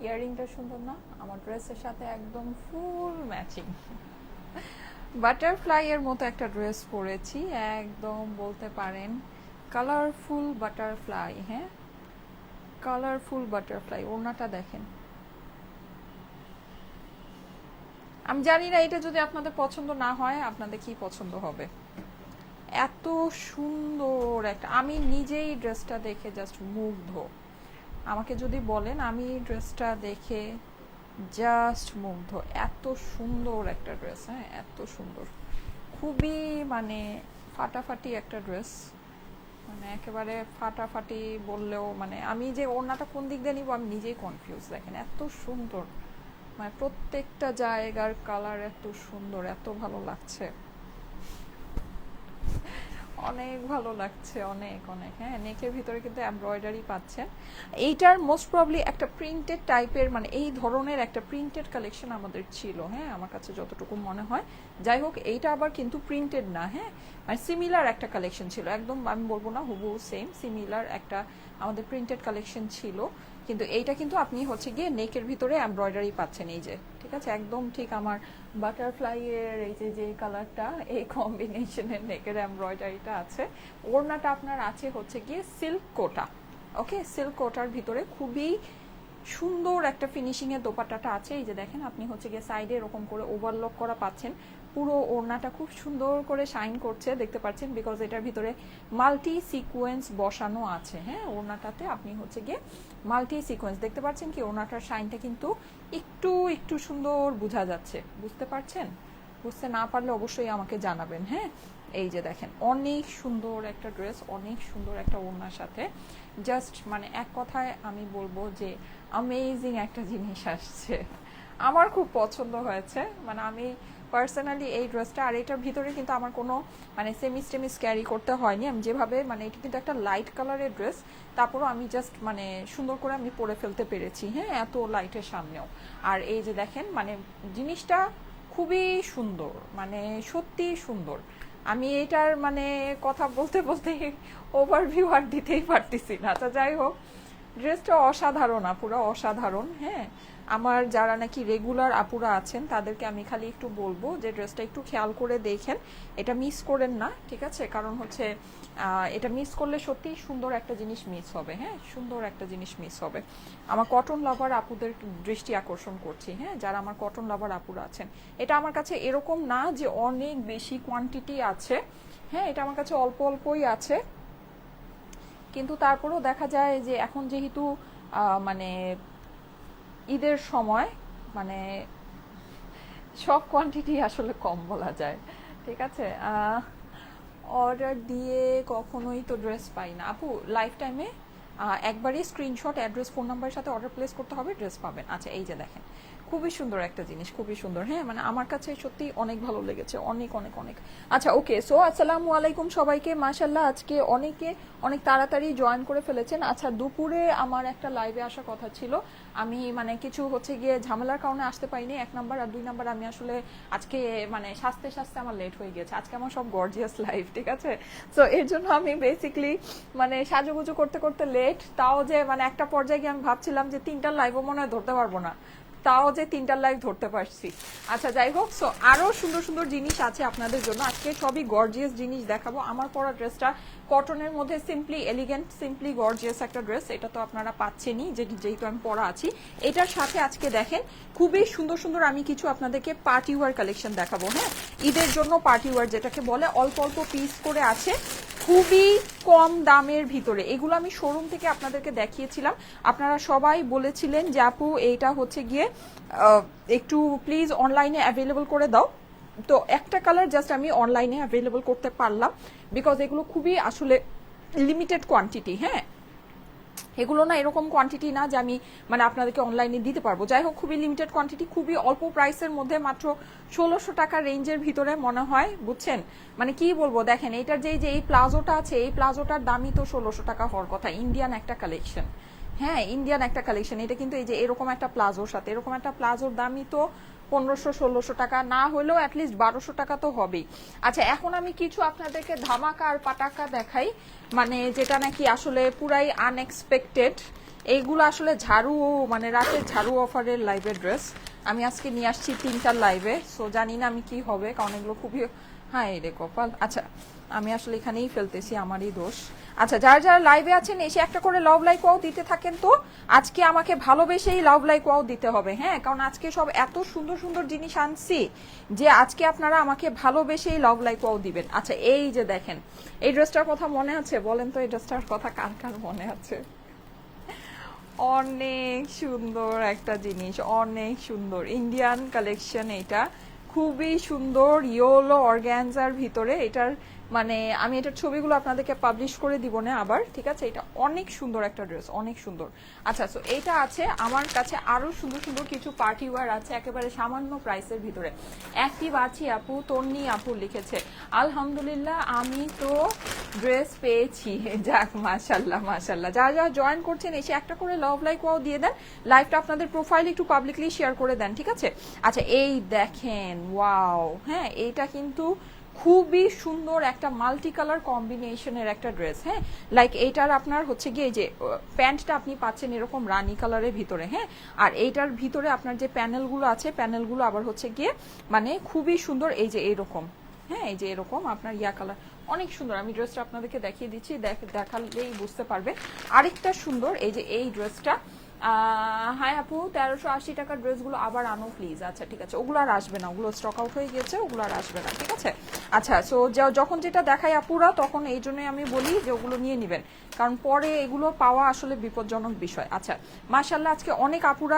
ইয়াররিংটা সুন্দর না? আমার ড্রেসের সাথে একদম ফুল ম্যাচিং। বাটারফ্লাই এর মতো একটা ড্রেস পরেছি, একদম বলতে পারেন কালারফুল বাটারফ্লাই। হ্যাঁ, কালারফুল বাটারফ্লাই। ওড়নাটা দেখেন। আমি জানি না এটা যদি আপনাদের পছন্দ না হয় আপনাদের কি পছন্দ হবে। এত সুন্দর একটা, আমি নিজেই ড্রেসটা দেখে জাস্ট মুগ্ধ। আমাকে যদি বলেন, আমি ড্রেসটা দেখে জাস্ট মুগ্ধ। এত সুন্দর একটা ড্রেস, হ্যাঁ এত সুন্দর, খুবই মানে ফাটাফাটি একটা ড্রেস, মানে একেবারে ফাটাফাটি বললেও মানে আমি যে ওড়নাটা কোন দিক দিয়ে নিব আমি নিজেই কনফিউজ। দেখেন এত সুন্দর, মানে প্রত্যেকটা জায়গার কালার এত সুন্দর, এত ভালো লাগছে, অনেক ভালো লাগছে, অনেক অনেক। হ্যাঁ, নেকের ভিতরে কিন্তু এমব্রয়ডারি পাচ্ছেন। এইটার মোস্ট প্রবলি একটা প্রিন্টেড টাইপের, মানে এই ধরনের একটা প্রিন্টেড কালেকশন আমাদের ছিল, হ্যাঁ আমার কাছে যতটুকু মনে হয়। যাই হোক, এইটা আবার কিন্তু প্রিন্টেড না, হ্যাঁ মানে সিমিলার একটা কালেকশন ছিল, একদম আমি বলবো না হুবহু সেম, সিমিলার একটা আমাদের প্রিন্টেড কালেকশন ছিল। কিন্তু এইটা কিন্তু আপনি হচ্ছে গিয়ে নেকের ভিতরে এমব্রয়ডারি পাচ্ছেন, এই যে ঠিক আছে, একদম ঠিক আমার বাটারফ্লাই এর এই যে যে কালারটা, এই কম্বিনেশনের নেকের এমব্রয়ডারিটা আছে। ওড়নাটা আপনার আছে হচ্ছে গিয়ে সিল্ক কোটা, ওকে সিল্ক কোটার ভিতরে খুবই সুন্দর একটা ফিনিশিং এর দোপাট্টাটা আছে। এই যে দেখেন, আপনি হচ্ছে গিয়ে সাইডে এরকম করে ওভারলক করা পাচ্ছেন, পুরো ওড়নাটা খুব সুন্দর করে শাইন করছে, দেখতে পাচ্ছেন, বিকজ এটার ভিতরে মাল্টি সিকোয়েন্স বসানো আছে। হ্যাঁ, ওড়নাটাতে আপনি হচ্ছে গিয়ে মাল্টি সিকোয়েন্স দেখতে পাচ্ছেন, কি ওড়নাটার শাইনটা কিন্তু একটু একটু সুন্দর বোঝা যাচ্ছে, বুঝতে পারছেন? বুঝতে না পারলে অবশ্যই আমাকে জানাবেন। হ্যাঁ, এই যে দেখেন, অনেক সুন্দর একটা ড্রেস, অনেক সুন্দর একটা ওড়নার সাথে, জাস্ট মানে এক কথায় আমি বলবো যে অ্যামেজিং একটা জিনিস আসছে, আমার খুব পছন্দ হয়েছে। মানে আমি পার্সোনালি এই ড্রেসটা, আর এটার ভিতরে কিন্তু আমার কোনো মানে সেমিস টেমিস ক্যারি করতে হয়নি, আমি যেভাবে মানে এটা কিন্তু একটা লাইট কালারের ড্রেস, তারপরও আমি জাস্ট মানে সুন্দর করে আমি পরে ফেলতে পেরেছি, হ্যাঁ এত লাইটের সামনেও। আর এই যে দেখেন, মানে জিনিসটা খুবই সুন্দর, মানে সত্যি সুন্দর। আমি এটার মানে কথা বলতে বলতে ওভারভিউ আর দিতেই পারতেছি না। আচ্ছা যাই হোক, ড্রেসটা অসাধারণ, আপুরা অসাধারণ। হ্যাঁ, আমার যারা নাকি রেগুলার আপুরা আছেন তাদেরকে আমি খালি একটু বলবো যে ড্রেসটা একটু খেয়াল করে দেখেন, এটা মিস করেন না, ঠিক আছে? কারণ হচ্ছে এটা মিস করলে সত্যি সুন্দর একটা জিনিস মিস হবে। হ্যাঁ, সুন্দর একটা জিনিস মিস হবে। আমার কটন লাভার আপুদের দৃষ্টি আকর্ষণ করছি, হ্যাঁ যারা আমার কটন লাভার আপুরা আছেন, এটা আমার কাছে এরকম না যে অনেক বেশি কোয়ান্টিটি আছে, হ্যাঁ এটা আমার কাছে অল্প অল্পই আছে, কিন্তু তারপরেও দেখা যায় যে এখন যেহেতু মানে ঈদের সময়, মানে সব কোয়ান্টিটি আসলে কম বলা যায়, ঠিক আছে? অর্ডার দিয়ে কখনোই তো ড্রেস পাই না আপু, লাইফ টাইমে একবারই স্ক্রিনশট অ্যাড্রেস ফোন নাম্বারের সাথে অর্ডার প্লেস করতে হবে, ড্রেস পাবেন। আচ্ছা এই যে দেখেন, খুবই সুন্দর একটা জিনিস, খুবই সুন্দর। হ্যাঁ, মানে আমার কাছে সত্যি অনেক ভালো লেগেছে, অনেক অনেক অনেক। আচ্ছা ওকে, সো আসসালামু আলাইকুম সবাইকে। মাশাল্লাহ আজকে অনেকে অনেক তাড়াতাড়ি জয়েন করে ফেলেছেন। আচ্ছা, দুপুরে আমার একটা লাইভে আসার কথা ছিল, আমি মানে কিছু হচ্ছে গিয়ে ঝামেলার কারণে আসতে পারিনি, 1 নাম্বার, আর 2 নাম্বার আমি আসলে আজকে মানে সাজতে সাজতে আমার লেট হয়ে গেছে। আজকে আমার সব গর্জিয়াস লাইভ, ঠিক আছে? সো এর জন্য আমি বেসিক্যালি মানে সাজুগুজু করতে করতে লেট, তাও যে মানে একটা পর্যায়ে গিয়ে আমি ভাবছিলাম যে 3টার লাইভও মনে হয় ধরতে পারবো না, তাও যে 3টার লাইভ ধরতে পারছি। আচ্ছা যাই হোক, সো আরো সুন্দর সুন্দর জিনিস আছে আপনাদের জন্য, আজকে সবই গর্জিয়াস জিনিস দেখাবো। আমার পরা ড্রেসটা কটনের মধ্যে সিম্পলি এলিগেন্ট, সিম্পলি গর্জিয়াস একটা ড্রেস, এটা তো আপনারা পাচ্ছেনই যেহেতু আমি পরা আছি। এটার সাথে আজকে দেখেন খুবই সুন্দর সুন্দর আমি কিছু আপনাদেরকে পার্টি ওয়ার কালেকশন দেখাবো। হ্যাঁ, ঈদের জন্য পার্টি ওয়ার যেটাকে বলে, অল্প অল্প পিস করে আছে, খুবই কম দামের ভিতরে। এগুলো আমি শোরুম থেকে আপনাদেরকে দেখিয়েছিলাম, আপনারা সবাই বলেছিলেন যে আপু এইটা হচ্ছে গিয়ে একটু প্লিজ অনলাইনে অ্যাভেলেবল করে দাও। তো একটা কালার জাস্ট আমি অনলাইনে অ্যাভেলেবল করতে পারলাম, বিকজ এগুলো খুবই আসলে লিমিটেড কোয়ান্টিটি। হ্যাঁ, এগুলো না এরকম কোয়ান্টিটি না যে আমি মানে আপনাদেরকে অনলাইনে দিতে পারবো। যাই হোক, খুবই লিমিটেড কোয়ান্টিটি, খুবই অল্প প্রাইসের মধ্যে, মাত্র 1600 টাকা রেঞ্জের ভিতরে মনে হয়, বুঝছেন? মানে কি বলবো, দেখেন এইটার যে এই প্লাজোটা আছে, এই প্লাজোটার দামই তো 1600 টাকা হওয়ার কথা। ইন্ডিয়ান একটা কালেকশন, হ্যাঁ ইন্ডিয়ান একটা কালেকশন, এটা কিন্তু এই যে এরকম একটা প্লাজোর সাথে, এরকম একটা প্লাজোর দামই তো 1500-1600 টাকা, না হলেও অ্যাটলিস্ট 1200 টাকা তো হবেই। আচ্ছা, এখন আমি কিছু আপনাদেরকে ধামাকা আর পাটাকা দেখাই, মানে যেটা নাকি আসলে পুরাই আনএক্সপেক্টেড, এইগুলো আসলে ঝাড়ু, মানে রাতের ঝাড়ু অফারের লাইভের ড্রেস। আমি আজকে নিয়ে আসছি 3টার লাইভে, সো জানি না আমি কি হবে, কারণ এগুলো খুবই, হ্যাঁ এই রে কপাল। আচ্ছা আমি আসলে এখানেই ফেলতেছি, আমারই দোষ। আচ্ছা যারা যারা লাইভে আছেন এসে একটা করে লাভ লাইক ওয়াও দিতে থাকেন তো। আজকে আমাকে ভালোবেসেই লাভ লাইক ওয়াও দিতে হবে, হ্যাঁ, কারণ আজকে সব এত সুন্দর সুন্দর জিনিস আনছি যে আজকে আপনারা আমাকে ভালোবেসেই লাভ লাইক ওয়াও দিবেন। আচ্ছা এই যে দেখেন, এই ড্রেসটার কথা মনে আছে? বলেন তো এই ড্রেসটার কথা কার কার মনে আছে? অনেক সুন্দর একটা জিনিস, অনেক সুন্দর ইন্ডিয়ান কালেকশন। এটা খুবই সুন্দর ইয়েলো অর্গানজার ভিতরে। এটার মানে আমি এটার ছবিগুলো আপনাদেরকে পাবলিশ করে দিব না আবার, ঠিক আছে? এটা অনেক সুন্দর একটা ড্রেস, অনেক সুন্দর। আচ্ছা সো এটা আছে আমার কাছে, আরো সুন্দর সুন্দর কিছু পার্টি ওয়্যার আছে একেবারে সামান্য প্রাইসের ভিতরে। অ্যাক্টিভ আছি আপু, তন্নি আপু লিখেছে আলহামদুলিল্লাহ আমি তো ড্রেস পেয়েছি। যাক মাশাল্লাহ মাশাল্লাহ। যারা যারা জয়েন করছেন এসে একটা করে লাভ লাইক ওয়াও দিয়ে দেন, লাইভটা আপনাদের প্রোফাইলে একটু পাবলিকলি শেয়ার করে দেন, ঠিক আছে? আচ্ছা এই দেখেন, ওয়াও, হ্যাঁ এইটা কিন্তু খুবই সুন্দর একটা মাল্টি কালার কম্বিনেশনের একটা ড্রেস। হ্যাঁ লাইক এইটার আপনার হচ্ছে গিয়ে যে প্যান্টটা আপনি পাচ্ছেন এরকম রানী কালারের ভিতরে, হ্যাঁ, আর এইটার ভিতরে আপনার যে প্যানেলগুলো আছে প্যানেলগুলো আবার হচ্ছে গিয়ে মানে খুবই সুন্দর, এই যে এইরকম, হ্যাঁ এই যে এরকম আপনার ইয়া কালার, অনেক সুন্দর। আমি ড্রেসটা আপনাদেরকে দেখিয়ে দিচ্ছি, দেখালেই বুঝতে পারবে। আরেকটা সুন্দর এই যে এই ড্রেসটা, হাই আপু 1380 টাকার ড্রেসগুলো আবার আনো প্লিজ। আচ্ছা ঠিক আছে, ওগুলো আর আসবে না, ওগুলো স্টক আউট হয়ে গিয়েছে, ওগুলো আর আসবে না, ঠিক আছে? আচ্ছা সো যখন যেটা দেখাই আপুরা তখন এই জন্যই আমি বলি যে ওগুলো নিয়ে নেবেন, কারণ পরে এগুলো পাওয়া আসলে বিপজ্জনক বিষয়। আচ্ছা মাশাল্লাহ আজকে অনেক আপুরা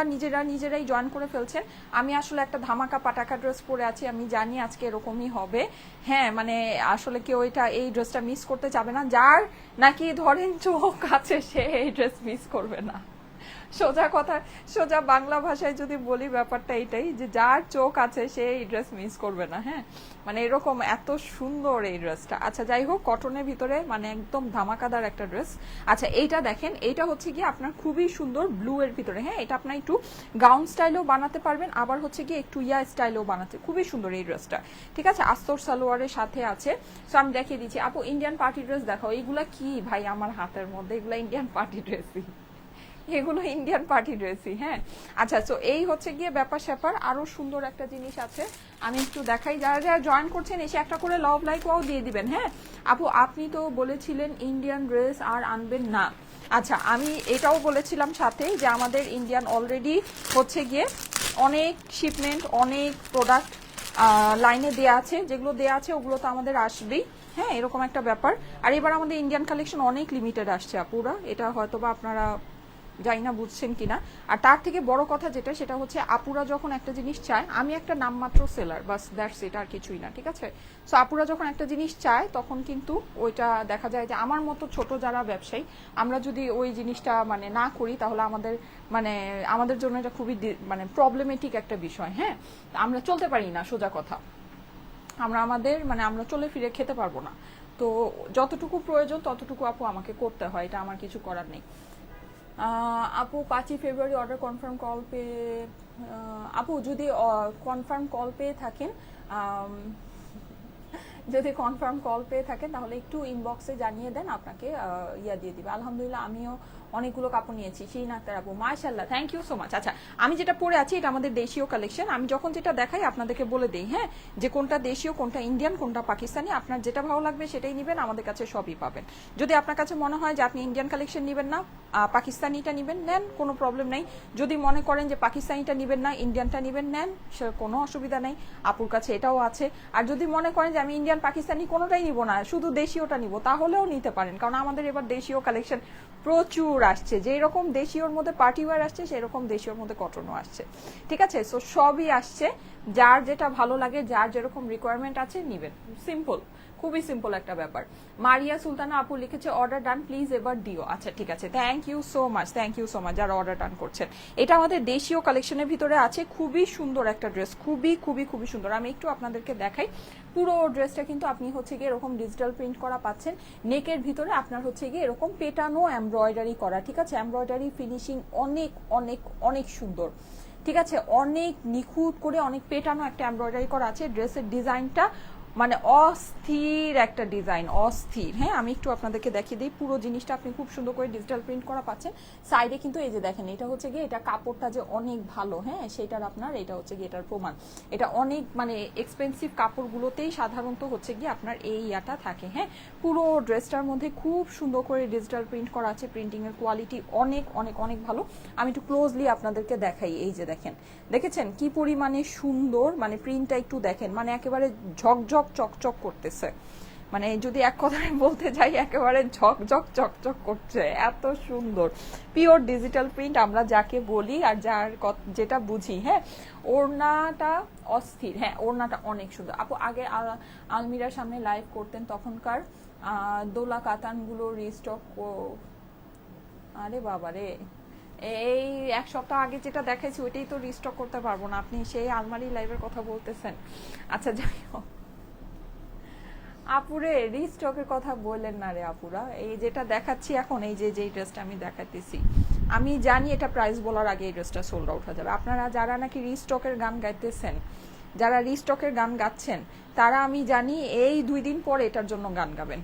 নিজেরাই জয়েন করে ফেলছেন। আমি আসলে একটা ধামাকা পাটাকা ড্রেস পরে আছি, আমি জানি আজকে এরকমই হবে। হ্যাঁ মানে আসলে কেউ এটা এই ড্রেসটা মিস করতে চাবে না, যার নাকি ধরেন চোখ আছে সে এই ড্রেস মিস করবে না। সোজা কথা, সোজা বাংলা ভাষায় যদি বলি ব্যাপারটা এইটাই, যে যার চোখ আছে সে এই ড্রেস মিস করবে না। হ্যাঁ মানে এরকম এত সুন্দর এই ড্রেসটা। আচ্ছা যাই হোক, কটনের ভিতরে মানে একদম ধামাকাদার একটা ড্রেস। আচ্ছা এইটা দেখেন, এইটা হচ্ছে গিয়ে আপনার খুবই সুন্দর ব্লু এর ভিতরে, হ্যাঁ এটা আপনার একটু গাউন স্টাইলেও বানাতে পারবেন, আবার হচ্ছে গিয়ে একটু ইয়া স্টাইলেও বানাতে, খুবই সুন্দর এই ড্রেসটা, ঠিক আছে? আস্তর সালোয়ারের সাথে আছে। সো আমি দেখিয়ে দিচ্ছি আপু, ইন্ডিয়ান পার্টি ড্রেস দেখাও। এইগুলা কি ভাই আমার হাতের মধ্যে, এগুলা ইন্ডিয়ান পার্টি ড্রেসই, এগুলো ইন্ডিয়ান পার্টি ড্রেসই। হ্যাঁ আচ্ছা সো এই হচ্ছে গিয়ে ব্যাপার স্যাপার। আরো সুন্দর একটা জিনিস আছে, আমি একটু দেখাই। যারা যারা জয়েন করছেন এসে একটা করে লাভ লাইক ওয়াও দিয়ে দিবেন। হ্যাঁ আপু আপনি তো বলেছিলেন ইন্ডিয়ান ড্রেস আর আনবেন না। আচ্ছা আমি এটাও বলেছিলাম সাথে যে আমাদের ইন্ডিয়ান অলরেডি হচ্ছে গিয়ে অনেক শিপমেন্ট, অনেক প্রোডাক্ট লাইনে দেয়া আছে, যেগুলো দেয়া আছে ওগুলো তো আমাদের আসবেই। হ্যাঁ এরকম একটা ব্যাপার। আর এবার আমাদের ইন্ডিয়ান কালেকশন অনেক লিমিটেড আসছে আপুরা, এটা হয়তো বা আপনারা জানি না বুঝছেন কিনা। আর তার থেকে বড় কথা যেটা, সেটা হচ্ছে আপুরা যখন একটা জিনিস চায়, আমি একটা নামমাত্র সেলার, বাস দ্যাটস ইট, আর কিছুই না, ঠিক আছে? সো আপুরা যখন একটা জিনিস চায় তখন কিন্তু ওইটা দেখা যায় যে আমার মতো ছোট যারা ব্যবসায়ী, আমরা যদি ওই জিনিসটা মানে না করি তাহলে আমাদের মানে আমাদের জন্য এটা খুবই মানে প্রবলেমেটিক একটা বিষয়। হ্যাঁ আমরা চলতে পারি না, সোজা কথা, আমরা আমাদের মানে আমরা চলে ফিরে খেতে পারবো না। তো যতটুকু প্রয়োজন ততটুকু আপু আমাকে করতে হয়, এটা আমার কিছু করার নেই। আপু 5ই ফেব্রুয়ারি অর্ডার কনফার্ম কল পেয়ে, আপু যদি কনফার্ম কল পেয়ে থাকেন, যদি কনফার্ম কল পেয়ে থাকেন তাহলে একটু ইনবক্সে জানিয়ে দেন, আপনাকে ইয়া দিয়ে দিবে। আলহামদুলিল্লাহ আমিও অনেকগুলো কাপড় নিয়েছি। সেই নাক্তার আপু মাশাআল্লাহ, থ্যাংক ইউ সো মাচ। আচ্ছা আমি যেটা পরে আছি এটা আমাদের দেশীয় কালেকশন। আমি যখন যেটা দেখাই আপনাদেরকে বলে দেই, হ্যাঁ, যে কোনটা দেশীয়, কোনটা ইন্ডিয়ান, কোনটা পাকিস্তানি। আপনার যেটা ভালো লাগবে সেটাই নেবেন, আমাদের কাছে সবই পাবেন। যদি আপনার কাছে মনে হয় যে আপনি ইন্ডিয়ান কালেকশন নেবেন না, পাকিস্তানিটা নেবেন, নেন, কোনো প্রবলেম নেই। যদি মনে করেন যে পাকিস্তানিটা নেবেন না, ইন্ডিয়ানটা নেবেন, নেন, সে কোনো অসুবিধা নেই, আপুর কাছে এটাও আছে। আর যদি মনে করেন যে আমি ইন্ডিয়ান পাকিস্তানি কোনোটাই নিব না, শুধু দেশীয়টা নিব, তাহলেও নিতে পারেন, কারণ আমাদের এবার দেশীয় কালেকশন প্রচুর আসছে। যেই রকম দেশীয়র মধ্যে পার্টি ওয়্যার আসছে সেই রকম দেশীয়র মধ্যে কটনও আসছে, ঠিক আছে? সো সবই আসছে, যার যেটা ভালো লাগে, যার যেরকম রিকোয়ারমেন্ট আছে নিবেন, সিম্পল, খুবই সিম্পল একটা ব্যাপার। মারিয়া সুলতানা আপু লিখেছে অর্ডার ডান প্লিজ এবার দিও। আচ্ছা ঠিক আছে, thank you so much, thank you so much যারা অর্ডার ডান করছেন। এটা আমাদের দেশীয় কালেকশনের ভিতরে আছে, খুবই সুন্দর একটা ড্রেস, খুবই খুবই খুবই সুন্দর। আমি একটু আপনাদেরকে দেখাই। পুরো ড্রেসটা কিন্তু আপনি হচ্ছে গিয়ে এরকম ডিজিটাল প্রিন্ট করা পাচ্ছেন। নেকের ভিতরে আপনার হচ্ছে গিয়ে এরকম পেটানো এমব্রয়ডারি করা, ঠিক আছে? এমব্রয়ডারি ফিনিশিং অনেক অনেক অনেক সুন্দর, ঠিক আছে? অনেক নিখুঁত করে অনেক পেটানো একটা এমব্রয়ডারি করা আছে। ড্রেসের ডিজাইনটা মানে অস্থির একটা ডিজাইন, অস্থির। হ্যাঁ, আমি একটু আপনাদেরকে দেখিয়ে দিই পুরো জিনিসটা। আপনি খুব সুন্দর করে ডিজিটাল প্রিন্ট করা পাচ্ছেন। সাইডে কিন্তু এই যে দেখেন, এটা হচ্ছে গিয়ে এটা কাপড়টা যে অনেক ভালো, হ্যাঁ সেটার আপনার এটা হচ্ছে গিয়ে এটার প্রমাণ। এটা অনেক মানে এক্সপেন্সিভ কাপড়গুলোতেই সাধারণত হচ্ছে গিয়ে আপনার এই ইয়াটা থাকে। হ্যাঁ, পুরো ড্রেসটার মধ্যে খুব সুন্দর করে ডিজিটাল প্রিন্ট করা আছে। প্রিন্টিং এর কোয়ালিটি অনেক অনেক অনেক ভালো। আমি একটু ক্লোজলি আপনাদেরকে দেখাই। এই যে দেখেন, দেখেছেন কি পরিমাণে সুন্দর, মানে প্রিন্টটা একটু দেখেন, মানে একেবারে ঝকঝক চকচক করতেছে। মানে যদি এক কথায় বলতে যাই, একেবারে ঝকঝক চকচক করছে, এত সুন্দর পিওর ডিজিটাল প্রিন্ট আমরা যাকে বলি আর যার যেটা বুঝি। হ্যাঁ, ওড়নাটা অস্থির। হ্যাঁ, ওড়নাটা অনেক সুন্দর। আপু আগে আলমিরার সামনে লাইভ করতেন, তখনকার দোলা কাতানগুলো রিস্টক। আরে বাবা রে, এই এক সপ্তাহ আগে যেটা দেখাইছি ওইটাই তো রিস্টক করতে পারবো না। আপনি সেই আলমারি লাইভের কথা বলতেছেন? আচ্ছা যাই হোক, আপুরে রিস্টকের কথা বললেন না রে আপুরা। এই যেটা দেখাচ্ছি এখন, এই যে যেই ড্রেসটা আমি দেখাতেছি, আমি জানি এটা প্রাইস বলার আগে এই ড্রেসটা সোল্ড আউট হয়ে যাবে। আপনারা যারা নাকি রিস্টকের গান গাইতেছেন, যারা রিস্টকের গান গাচ্ছেন, তারা আমি জানি এই 2 দিন পরে এটার জন্য গান গাবেন।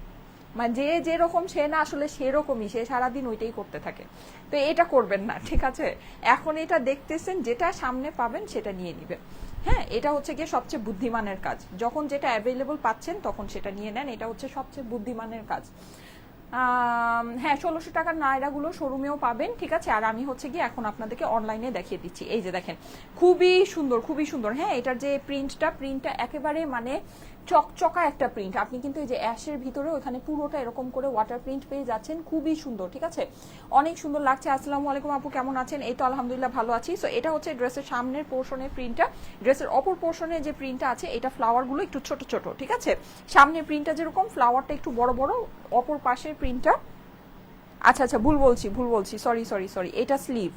মানে যে যেরকম সে না আসলে সেরকমই, সে সারাদিন ওইটাই করতে থাকে। তো এটা করবেন না, ঠিক আছে? এখন এটা দেখতেছেন, যেটা সামনে পাবেন সেটা নিয়ে নিবেন। হ্যাঁ, এটা হচ্ছে গিয়ে সবচেয়ে বুদ্ধিমানের কাজ। যখন যেটা অ্যাভেলেবল পাচ্ছেন তখন সেটা নিয়ে নেন, এটা হচ্ছে সবচেয়ে বুদ্ধিমানের কাজ। হ্যাঁ, 1600 টাকার নায়রাগুলো শোরুমেও পাবেন, ঠিক আছে? আর আমি হচ্ছে গিয়ে এখন আপনাদেরকে অনলাইনে দেখিয়ে দিচ্ছি। এই যে দেখেন, খুবই সুন্দর, খুবই সুন্দর। হ্যাঁ, এটার যে প্রিন্টটা একেবারে মানে চকচকা একটা প্রিন্ট। আপনি কিন্তু এই যে অ্যাশের ভিতরে ওখানে পুরোটা এরকম করে ওয়াটার প্রিন্ট পেয়ে যাচ্ছেন, খুবই সুন্দর, ঠিক আছে? অনেক সুন্দর লাগছে। আসসালামু আলাইকুম আপু, কেমন আছেন? এই তো আলহামদুলিল্লাহ ভালো আছি। সো এটা হচ্ছে ড্রেসের সামনের পোর্শনের প্রিন্টটা। ড্রেসের অপর পোর্শনে যে প্রিন্টটা আছে, এটা ফ্লাওয়ারগুলো একটু ছোট ছোট, ঠিক আছে? সামনের প্রিন্টটা যেরকম, ফ্লাওয়ারটা একটু বড় বড়। অপর পাশের প্রিন্টটা, আচ্ছা আচ্ছা ভুল বলছি, সরি, এটা স্লিভ।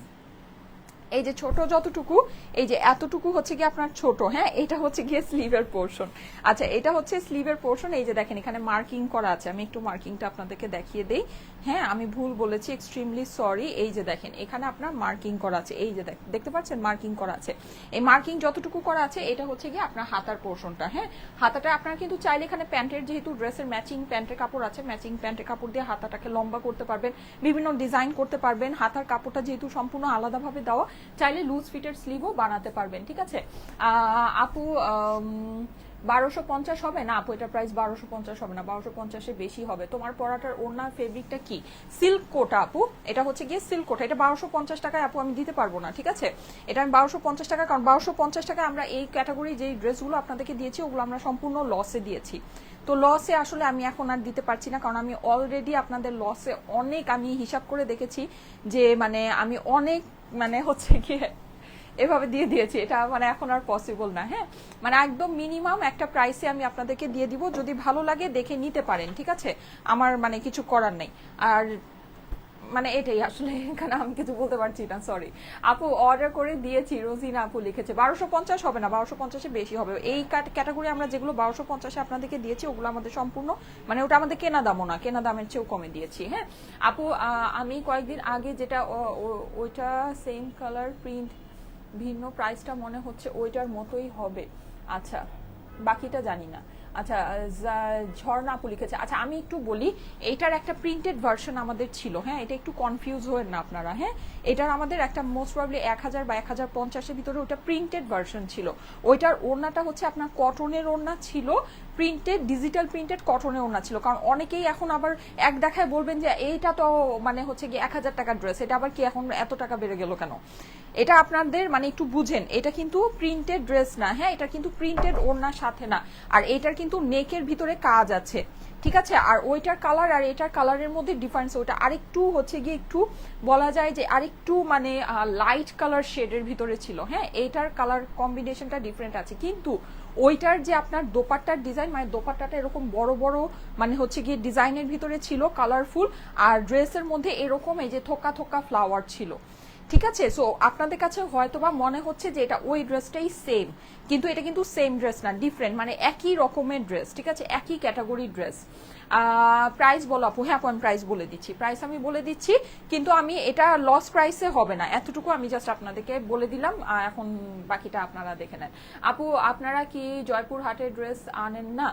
এই যে ছোট যতটুকু, এই যে এতটুকু হচ্ছে গিয়ে আপনার ছোট। হ্যাঁ, এটা হচ্ছে গিয়ে স্লিভের পোর্শন। আচ্ছা, এটা হচ্ছে স্লিভের পোর্শন। এই যে দেখেন এখানে মার্কিং করা আছে, আমি একটু মার্কিংটা আপনাদেরকে দেখিয়ে দেই। হ্যাঁ, আমি ভুল বলেছি, এক্সট্রিমলি সরি। এই যে দেখেন এখানে আপনার মার্কিং করা আছে, এই যে দেখতে পাচ্ছেন মার্কিং করা আছে। এই মার্কিং যতটুকু করা আছে, এটা হচ্ছে গিয়ে আপনার হাতার পোর্শনটা। হ্যাঁ, হাতাটা আপনার কিন্তু চাইলে এখানে প্যান্টের, যেহেতু ড্রেসের ম্যাচিং প্যান্টের কাপড় আছে, ম্যাচিং প্যান্টের কাপড় দিয়ে হাতাটাকে লম্বা করতে পারবেন, বিভিন্ন ডিজাইন করতে পারবেন। হাতার কাপড়টা যেহেতু সম্পূর্ণ আলাদাভাবে দেওয়া, চাইলে লুজ ফিটের স্লিভও বানাতে পারবেন, ঠিক আছে? আপু 1250 হবে না আপু? এটা প্রাইস 1250 হবে না, 1250-এর বেশি হবে। তোমার পরাটার ওড়নার ফেব্রিকটা কি? সিল্ক কোটা আপু, এটা হচ্ছে গিয়ে সিল্ক কোটা। এটা 1250 টাকায় আপু আমি দিতে পারবো না, ঠিক আছে? এটা আমি 1250 টাকা, কারণ 1250 টাকা আমরা এই ক্যাটাগরি যে ড্রেসগুলো আপনাদেরকে দিয়েছি ওগুলো আমরা সম্পূর্ণ লসে দিয়েছি। তো লসে আসলে আমি এখন আর দিতে পারছি না, কারণ আমি অলরেডি আপনাদের লসে অনেক, আমি হিসাব করে দেখেছি যে মানে আমি অনেক মানে হচ্ছে গিয়ে এভাবে দিয়ে দিয়েছি। এটা মানে এখন আর পসিবল না। হ্যাঁ, মানে একদম মিনিমাম একটা প্রাইসে আমি আপনাদেরকে দিয়ে দিব। যদি ভালো লাগে দেখে নিতে পারেন, ঠিক আছে? আমার মানে কিছু করার নেই। আর মানে এটাই আসলে, এখানে আমি কিছু বলতে পারছি না, সরি। আপু অর্ডার করে দিয়েছি, রোজিনা আপু লিখেছে 1250 হবে না, 1250-এ বেশি হবে। এই ক্যাটাগরি আমরা যেগুলো 1250-এ আপনাদেরকে দিয়েছি ওগুলো আমাদের সম্পূর্ণ মানে ওটা আমাদের কেনা দামও না, কেনা দামের চেয়েও কমে দিয়েছি। হ্যাঁ আপু, আমি কয়েকদিন আগে যেটা ওইটা সেম কালার প্রিন্ট, ভিন্ন প্রাইসটা মনে হচ্ছে ওইটার মতোই হবে। আচ্ছা, বাকিটা জানি না। আচ্ছা, ঝর্ণা আপু লিখেছে। আচ্ছা, আমি একটু বলি, এটার একটা প্রিন্টেড ভার্সন আমাদের ছিল। হ্যাঁ, এটা একটু কনফিউজ হয়ে না আপনারা। হ্যাঁ, এটার আমাদের একটা মোস্ট প্রবাবলি 1000 বা 1050-এর ভিতরে ওটা প্রিন্টেড ভার্সন ছিল। ওইটার ওড়নাটা হচ্ছে আপনার কটনের ওড়না ছিল, প্রিন্টেড, ডিজিটাল প্রিন্টেড কটনের ওড়না ছিল। কারণ অনেকেই এখন আবার এক দেখায় বলবেন যে এইটা তো মানে হচ্ছে কি 1000 টাকার ড্রেস, এটা আবার কি এখন এত টাকা বেড়ে গেল কেন? এটা আপনাদের মানে একটু বুঝেন, এটা কিন্তু প্রিন্টেড ড্রেস না। হ্যাঁ, এটা কিন্তু প্রিন্টেড ওড়নার সাথে না। আর এটার কিন্তু নেকের ভিতরে কাজ আছে, ঠিক আছে? আর ওইটার কালার আর এটার কালারের মধ্যে ডিফারেন্স, ওইটা আরেকটু হচ্ছে গিয়ে একটু বলা যায় যে আরেকটু মানে লাইট কালার শেডের ভিতরে ছিল। হ্যাঁ, এইটার কালার কম্বিনেশনটা ডিফারেন্ট আছে, কিন্তু ওইটার যে আপনার দোপাট্টার ডিজাইন, মানে দোপাট্টাটা এরকম বড় বড় মানে হচ্ছে গিয়ে ডিজাইনের ভিতরে ছিল, কালারফুল। আর ড্রেসের মধ্যে এরকম এই যে থোকা থোকা ফ্লাওয়ার ছিল, ঠিক আছে? সো আপনাদের কাছে হয়তোবা মনে হচ্ছে যে এটা ওই ড্রেসটাই সেম, কিন্তু এটা কিন্তু সেম ড্রেস না, ডিফারেন্ট, মানে একই রকমের ড্রেস, ঠিক আছে? একই ক্যাটাগরির ড্রেস। প্রাইস বলো আপু। হ্যাঁ আপু আমি প্রাইস বলে দিচ্ছি, প্রাইস আমি বলে দিচ্ছি, কিন্তু আমি এটা লস প্রাইসে হবে না, এতটুকু আমি জাস্ট আপনাদেরকে বলে দিলাম। এখন বাকিটা আপনারা দেখে নেন। আপু আপনারা কি জয়পুর হাটের ড্রেস আনেন না?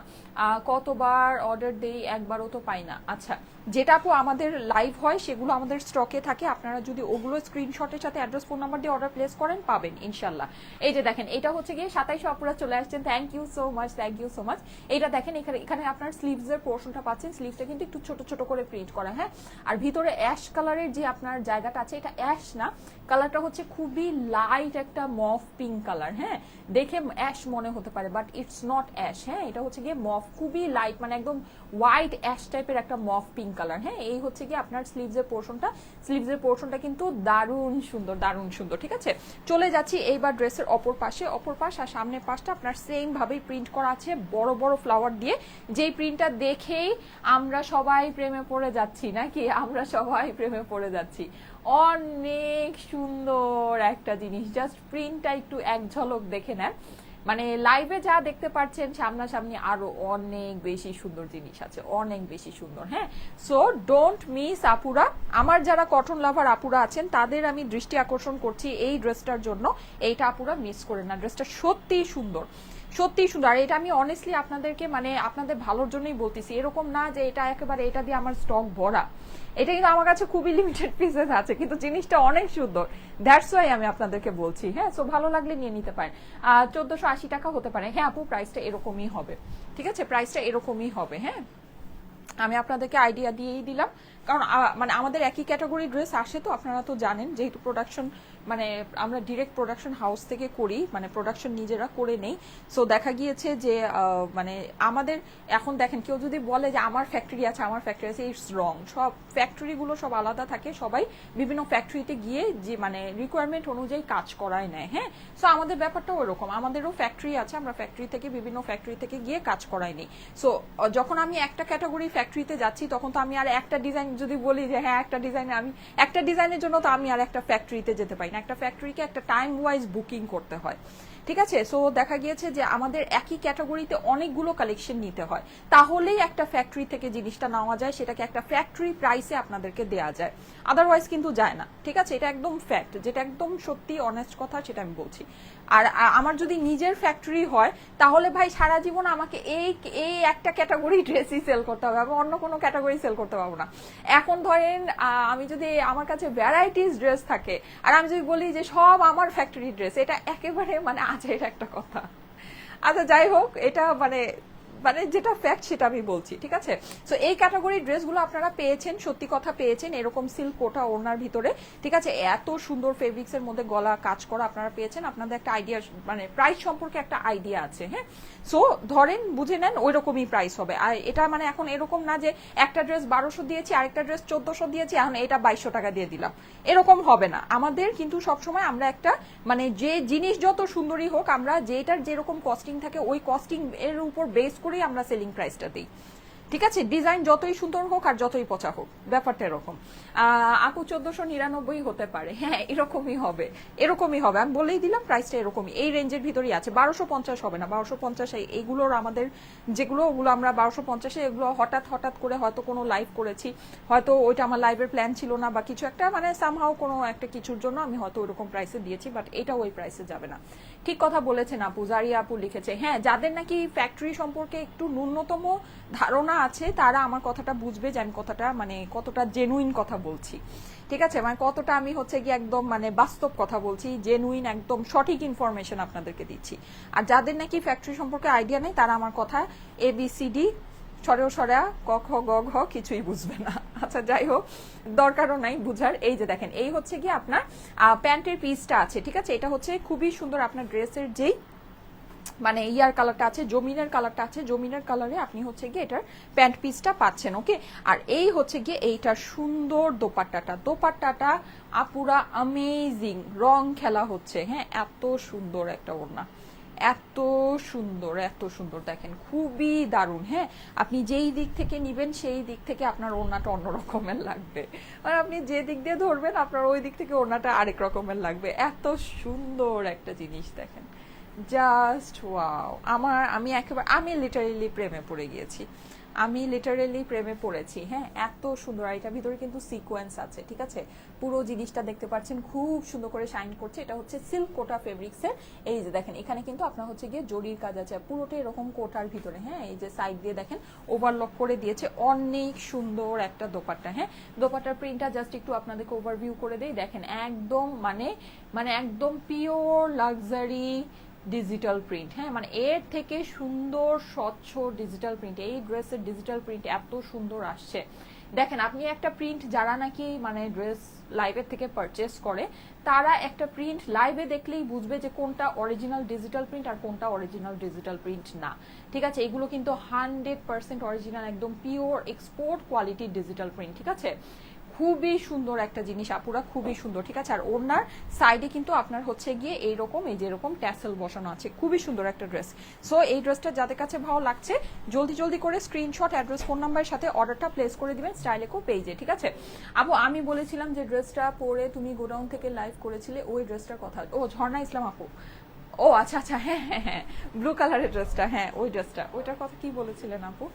কতবার অর্ডার দেই, একবারও তো পাই না। আচ্ছা, যেটা আপু আমাদের লাইভ হয় সেগুলো আমাদের স্টকে থাকে, আপনারা যদি ওগুলো স্ক্রিনশটের সাথে অ্যাড্রেস ফোন নাম্বার দিয়ে অর্ডার প্লেস করেন পাবেন ইনশাল্লাহ। এই যে দেখেন এটা হচ্ছে গিয়ে 27 অপুরা চলে আসছেন, thank you so much, thank you so much. এটা দেখেন এখানে আপনার স্লিভসের পোর্শনটা পাচ্ছেন, স্লিভসটা কিন্তু একটু ছোট ছোট করে প্রিন্ট করা, হ্যাঁ। আর ভিতরে অ্যাশ কালারের যে আপনার জায়গাটা আছে, এটা অ্যাশ না, কালারটা হচ্ছে খুবই লাইট একটা মফ পিঙ্ক কালার, হ্যাঁ। দেখে অ্যাশ মনে হতে পারে বাট ইটস নট অ্যাশ, হ্যাঁ। এটা হচ্ছে গিয়ে মফ, খুবই লাইট, মানে একদম হোয়াইট অ্যাশ টাইপের একটা মফ পিঙ্ক কালার, হ্যাঁ। এই হচ্ছে গিয়ে আপনার স্লিভসের পোর্শনটা কিন্তু দারুণ সুন্দর, দারুণ সুন্দর। ঠিক আছে, চলে যাচ্ছি এইবার ড্রেসের অপর পাশে। অপর পাশ আর সামনের পাশটা আপনার সেম ভাবেই প্রিন্ট করা আছে বড় বড় ফ্লাওয়ার দিয়ে, যেই প্রিন্টটা দেখেই আমরা সবাই প্রেমে পড়ে যাচ্ছি নাকি, আমরা সবাই প্রেমে পড়ে যাচ্ছি। অনেক সুন্দর একটা জিনিস, জাস্ট প্রিন্টটা একটু এক ঝলক দেখে নেন, মানে লাইভে যা দেখতে পাচ্ছেন সামনাসামনি আরো অনেক বেশি সুন্দর জিনিস আছে, অনেক বেশি সুন্দর, হ্যাঁ। সো ডোন্ট মিস আপুরা, আমার যারা কটন লাভার আপুরা আছেন তাদের আমি দৃষ্টি আকর্ষণ করছি এই ড্রেসটার জন্য, এইটা আপুরা মিস করে না, ড্রেসটা সত্যিই সুন্দর, সত্যি সুন্দর। আর এটা আমি অনেস্টলি আপনাদেরকে মানে আপনাদের ভালোর জন্যই বলতেছি, এরকম না যে এটা একেবারে এটা দিয়ে আমার স্টক ভরা, এটা কিন্তু আমার কাছে খুবই লিমিটেড পিসেস আছে, কিন্তু জিনিসটা অনেক সুন্দর, দ্যাটস ওয়াই আমি আপনাদেরকে বলছি, হ্যাঁ। সো ভালো লাগলে নিয়ে নিতে পারেন। 1480 টাকা হতে পারে, হ্যাঁ আপু প্রাইসটা এরকমই হবে, ঠিক আছে, প্রাইসটা এরকমই হবে, হ্যাঁ। আমি আপনাদেরকে আইডিয়া দিয়েই দিলাম, কারণ মানে আমাদের একই ক্যাটাগরি ড্রেস আসে, তো আপনারা তো জানেন যেহেতু প্রোডাকশন মানে আমরা ডিরেক্ট প্রোডাকশন হাউস থেকে করি, মানে প্রোডাকশন নিজেরা করে নেই। সো দেখা গিয়েছে যে মানে আমাদের এখন দেখেন কেউ যদি বলে যে আমার ফ্যাক্টরি আছে, আমার ফ্যাক্টরি আছে, ইটস রং। সব ফ্যাক্টরিগুলো সব আলাদা থাকে, সবাই বিভিন্ন ফ্যাক্টরিতে গিয়ে যে মানে রিকোয়ারমেন্ট অনুযায়ী কাজ করায় নেয়, হ্যাঁ। সো আমাদের ব্যাপারটা ওরকম, আমাদেরও ফ্যাক্টরি আছে, আমরা ফ্যাক্টরি থেকে বিভিন্ন ফ্যাক্টরি থেকে গিয়ে কাজ করাই নেই। সো যখন আমি একটা ক্যাটাগরি ফ্যাক্টরিতে যাচ্ছি তখন তো আমি আর একটা ডিজাইন যদি বলি যে হ্যাঁ একটা ডিজাইনে আমি একটা ডিজাইনের জন্য তো আমি আর একটা ফ্যাক্টরিতে যেতে পারি না, একটা ফ্যাক্টরিকে একটা টাইম ওয়াইজ বুকিং করতে হয়, ঠিক আছে। সো দেখা গিয়েছে যে আমাদের একই ক্যাটাগরিতে অনেকগুলো কালেকশন নিতে হয়, তাহলেই একটা ফ্যাক্টরি থেকে জিনিসটা নেওয়া যায়, সেটাকে একটা ফ্যাক্টরি প্রাইসে আপনাদেরকে দেওয়া যায়, আদারওয়াইজ কিন্তু যায় না, ঠিক আছে। এটা একদম ফ্যাক্ট, যেটা একদম সত্যি অনেস্ট কথা সেটা আমি বলছি। আর আমার যদি নিজের ফ্যাক্টরি হয় তাহলে ভাই সারা জীবন আমাকে এই একটা ক্যাটাগরি ড্রেসই সেল করতে হবে, আমি অন্য কোনো ক্যাটাগরি সেল করতে পারবো না। এখন ধরেন আমি যদি আমার কাছে ভ্যারাইটিস ড্রেস থাকে আর আমি যদি বলি যে সব আমার ফ্যাক্টরি ড্রেস, এটা একেবারে মানে আজের একটা কথা। আচ্ছা যাই হোক, এটা মানে মানে যেটা ফ্যাক্ট সেটা আমি বলছি, ঠিক আছে। সো এই ক্যাটাগরির ড্রেসগুলো আপনারা পেয়েছেন, সত্যি কথা পেয়েছেন, এরকম সিল্ক কোটা ওড়নার ভিতরে, ঠিক আছে, এত সুন্দর ফেব্রিক্স এর মধ্যে গলা কাজ করা আপনারা পেয়েছেন, আপনাদের একটা আইডিয়া মানে প্রাইস সম্পর্কে একটা আইডিয়া আছে, হ্যাঁ। সো ধরেন বুঝে নেন ওই রকমই প্রাইস হবে। আর এটা মানে এখন এরকম না যে একটা ড্রেস 1200 দিয়েছি আরেকটা ড্রেস 1400 দিয়েছি এখন এটা 2200 টাকা দিয়ে দিলাম, এরকম হবে না। আমাদের কিন্তু সবসময় আমরা একটা মানে যে জিনিস যত সুন্দরই হোক, আমরা যেটার যেরকম কস্টিং থাকে ওই কস্টিং এর উপর বেস করেই আমরা সেলিং প্রাইসটা দিই, ঠিক আছে। ডিজাইন যতই সুন্দর হোক আর যতই পচা হোক, ব্যাপারটা এরকম। আপু 1499 হতে পারে, হ্যাঁ এরকমই হবে, এরকমই হবে, আমি বলেই দিলাম প্রাইসটা এরকমই, এই রেঞ্জের ভিতরেই আছে। 1250 হবে না, 1250 এইগুলোর আমাদের যেগুলো ওগুলো আমরা 1250, এগুলো হঠাৎ হঠাৎ করে হয়তো কোনো লাইভ করেছি, হয়তো ওইটা আমার লাইভের প্ল্যান ছিল না বা কিছু একটা মানে সামহাও কোনো একটা কিছুর জন্য আমি হয়তো ওইরকম প্রাইসে দিয়েছি, বাট এটা ওই প্রাইসে যাবে না। ঠিক কথা বলেছেন আপু, জারিয়া আপু লিখেছে, হ্যাঁ যাদের নাকি ফ্যাক্টরি সম্পর্কে একটু ন্যূনতম ধারণা আছে তারা আমার কথাটা বুঝবে যে আমি কথাটা মানে কতটা জেনুইন কথা বলছি, ঠিক আছে, মানে কতটা আমি হচ্ছে কি একদম মানে বাস্তব কথা বলছি, জেনুইন একদম সঠিক ইনফরমেশন আপনাদেরকে দিচ্ছি। আর যাদের নাকি ফ্যাক্টরি সম্পর্কে আইডিয়া নেই তারা আমার কথা ABCD সরেও সরা ক খ গ ঘ কিছুই বুঝবে না। আচ্ছা যাই হোক, দরকারও নাই বুঝার। এই যে দেখেন এই হচ্ছে কি আপনার প্যান্টের পিসটা আছে, ঠিক আছে, এটা হচ্ছে খুবই সুন্দর আপনার ড্রেসের যেই মানে ইয়ার কালারটা আছে, জমিনের কালারটা আছে, জমিনের কালারে আপনি হচ্ছে গিয়ে এটার প্যান্ট পিসটা পাচ্ছেন, ওকে। আর এই হচ্ছে গিয়ে এইটার সুন্দর দোপাট্টাটা আপুরা অ্যামেজিং, রং খেলা হচ্ছে, হ্যাঁ এত সুন্দর একটা ওড়না, এত সুন্দর এত সুন্দর, দেখেন খুবই দারুণ, হ্যাঁ। আপনি যেই দিক থেকে নিবেন সেই দিক থেকে আপনার ওড়নাটা অন্য রকমের লাগবে, মানে আপনি যে দিক দিয়ে ধরবেন আপনার ওই দিক থেকে ওড়নাটা আরেক রকমের লাগবে, এত সুন্দর একটা জিনিস দেখেন, জাস্ট ওয়াও। আমি লিটারেলি প্রেমে পড়ে গিয়েছি, আমি লিটারেলি প্রেমে পড়েছি। হ্যাঁ, এত সুন্দর। আর এটার ভিতরে কিন্তু সিকোয়েন্স আছে, ঠিক আছে, পুরো জিনিসটা দেখতে পাচ্ছেন খুব সুন্দর করে শাইন করছে। এটা হচ্ছে সিল্ক কোটা ফেব্রিক্সের। এই যে দেখেন এখানে কিন্তু আপনার হচ্ছে গিয়ে জরির কাজ আছে পুরোটা এরকম কোটার ভিতরে। হ্যাঁ, এই যে সাইড দিয়ে দেখেন ওভারলক করে দিয়েছে, অনেক সুন্দর একটা দোপাট্টা। হ্যাঁ, দোপাট্টার প্রিন্টটা জাস্ট একটু আপনাদেরকে ওভারভিউ করে দেই। দেখেন একদম মানে মানে একদম পিওর লাক্সারি ডিজিটাল প্রিন্ট। হ্যাঁ, মানে এর থেকে সুন্দর স্বচ্ছ ডিজিটাল প্রিন্ট, এই ড্রেসের ডিজিটাল প্রিন্ট এত সুন্দর আসছে। দেখেন আপনি একটা প্রিন্ট, যারা নাকি মানে ড্রেস লাইভের থেকে পারচেস করে তারা একটা প্রিন্ট লাইভে দেখলেই বুঝবে যে কোনটা অরিজিনাল ডিজিটাল প্রিন্ট আর কোনটা অরিজিনাল ডিজিটাল প্রিন্ট না। ঠিক আছে, এগুলো কিন্তু 100% অরিজিনাল, একদম পিওর এক্সপোর্ট কোয়ালিটির ডিজিটাল প্রিন্ট। ঠিক আছে, খুবই সুন্দর একটা জিনিস আপুরা, খুবই সুন্দর। ঠিক আছে, আর ওনার সাইডে কিন্তু আপনার হচ্ছে গিয়ে এইরকম এই যে এরকম ট্যাসেল বসানো আছে, খুবই সুন্দর একটা ড্রেস। সো এই ড্রেসটা যাদের কাছে ভালো লাগছে জলদি জলদি করে স্ক্রিনশট, অ্যাড্রেস, ফোন নাম্বারের সাথে অর্ডারটা প্লেস করে দিবেন স্টাইলেকো পেজে। ঠিক আছে আপু, আমি বলেছিলাম যে ড্রেসটা পরে তুমি গোডাউন থেকে লাইভ করেছিলে, ওই ড্রেসটার কথা। ও ঝর্ণা ইসলাম আপু, ও আচ্ছা আচ্ছা, হ্যাঁ হ্যাঁ হ্যাঁ, ব্লু কালারের ড্রেসটা, হ্যাঁ ওই ড্রেসটা, ওইটার কথা কি বলেছিলেন আপু?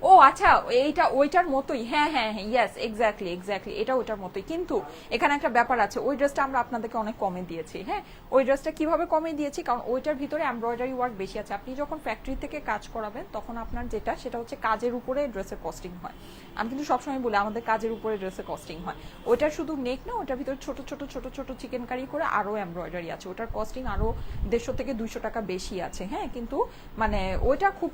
ও আচ্ছা, এইটা ওইটার মতোই, হ্যাঁ হ্যাঁ হ্যাঁ, ইয়েস এক্স্যাক্টলি এক্স্যাক্টলি, এটা ওইটার মতোই। কিন্তু এখানে একটা ব্যাপার আছে, ওই ড্রেসটা আমরা আপনাদেরকে অনেক কমে দিয়েছি। হ্যাঁ, ওই ড্রেসটা কিভাবে কমে দিয়েছি, কারণ ওইটার ভিতরে এমব্রয়ডারি ওয়ার্ক বেশি আছে। আপনি যখন ফ্যাক্টরি থেকে কাজ করাবেন তখন আপনার যেটা সেটা হচ্ছে কাজের উপরে ড্রেসের কস্টিং হয়। আমি কিন্তু সবসময় বলি আমাদের কাজের উপরে ড্রেসের কস্টিং হয়। ওইটার শুধু নেক না, ওইটার ভিতরে ছোট ছোট ছোট ছোট চিকেন কারি করে আরো এমব্রয়ডারি আছে, ওটার কস্টিং আরো 150 থেকে 200 টাকা বেশি আছে। হ্যাঁ, কিন্তু মানে ওইটা খুব,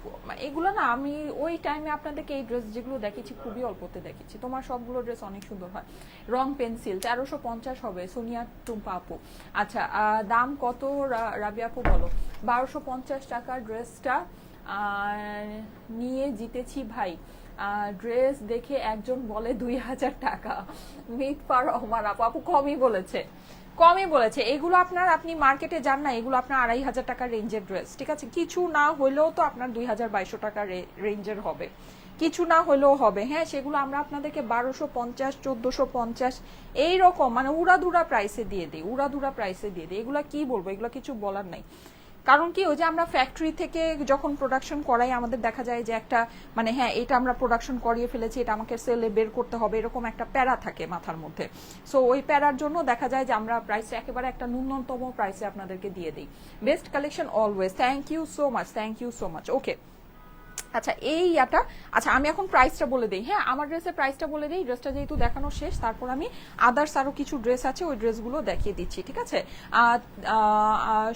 এগুলো না আমি ওই টাইমে আপনাদেরকে এই ড্রেস যেগুলো দেখেছি খুবই অল্পতে দেখেছি। তোমার সবগুলো ড্রেস অনেক সুন্দর হয়। রং পেন্সিল 1350 হবে, সোনিয়া টুম্পা আপু। আচ্ছা, দাম কত রাবি আপু বলো? 1250 টাকার ড্রেসটা নিয়ে জিতেছি ভাই। ড্রেস দেখে একজন বলে 2000 টাকা। মিট পার রহমান আপু, আপু কমই বলেছে, কমই বলেছে। এগুলো আপনার, আপনি মার্কেটে যান না, এগুলো আপনার 2500 টাকার রেঞ্জের ড্রেস। ঠিক আছে, কিছু না হলেও তো আপনার 2200 টাকার রেঞ্জের হবে, কিছু না হলেও হবে। হ্যাঁ, সেগুলো আমরা আপনাদেরকে 1250, 1450 এইরকম মানে উড়াধুরা প্রাইসে দিয়ে দিই, উড়াধুরা প্রাইসে দিয়ে দিই। এগুলা কি বলবো, এগুলা কিছু বলার নাই। কারণ কি, ওই যে আমরা ফ্যাক্টরি থেকে যখন প্রোডাকশন করাই আমাদের দেখা যায় যে একটা মানে হ্যাঁ এটা আমরা প্রোডাকশন করিয়ে ফেলেছি, এটা আমাকে সেলে বের করতে হবে, এরকম একটা প্যারা থাকে মাথার মধ্যে। সো ওই প্যারার জন্য দেখা যায় যে আমরা প্রাইসে একেবারে একটা ন্যূনতম প্রাইসে আপনাদেরকে দিয়ে দিই। Best collection always, thank you so much, thank you so much. Okay, আচ্ছা এই ইয়াটা, আচ্ছা আমি এখন প্রাইসটা বলে দিই। হ্যাঁ, আমার ড্রেসের প্রাইসটা বলে দিই, ড্রেসটা যেহেতু দেখানো শেষ, তারপর আমি আদার্স আরো কিছু ড্রেস আছে ওই ড্রেসগুলো দেখিয়ে দিচ্ছি। ঠিক আছে,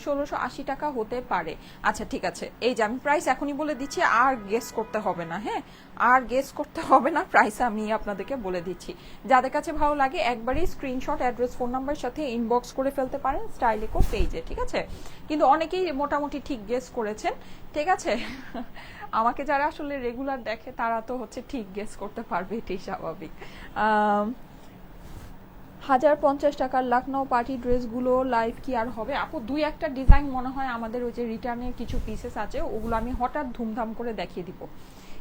1680 টাকা হতে পারে। আচ্ছা ঠিক আছে, এই যে আমি প্রাইস এখনই বলে দিচ্ছি, আর গেস করতে হবে না। হ্যাঁ, আর গেস করতে হবে না, প্রাইস আমি আপনাদেরকে বলে দিচ্ছি। যাদের কাছে ভালো লাগে একবারই স্ক্রিনশট, অ্যাড্রেস, ফোন নাম্বারের সাথে ইনবক্স করে ফেলতে পারেন স্টাইলেকো পেজে। ঠিক আছে, কিন্তু অনেকেই মোটামুটি ঠিক গেস করেছেন। ঠিক আছে, আমাকে যারা আসলে রেগুলার দেখে তারা তো হচ্ছে ঠিক গেস করতে পারবে, এটাই স্বাভাবিক। 1050 টাকার লখনৌ পার্টি ড্রেসগুলো লাইভ কি আর হবে আপু? দুই একটা ডিজাইন মনে হয় আমাদের ওই যে রিটার্নের কিছু পিসেস আছে, ওগুলো আমি হঠাৎ ধুমধাম করে দেখিয়ে দিব।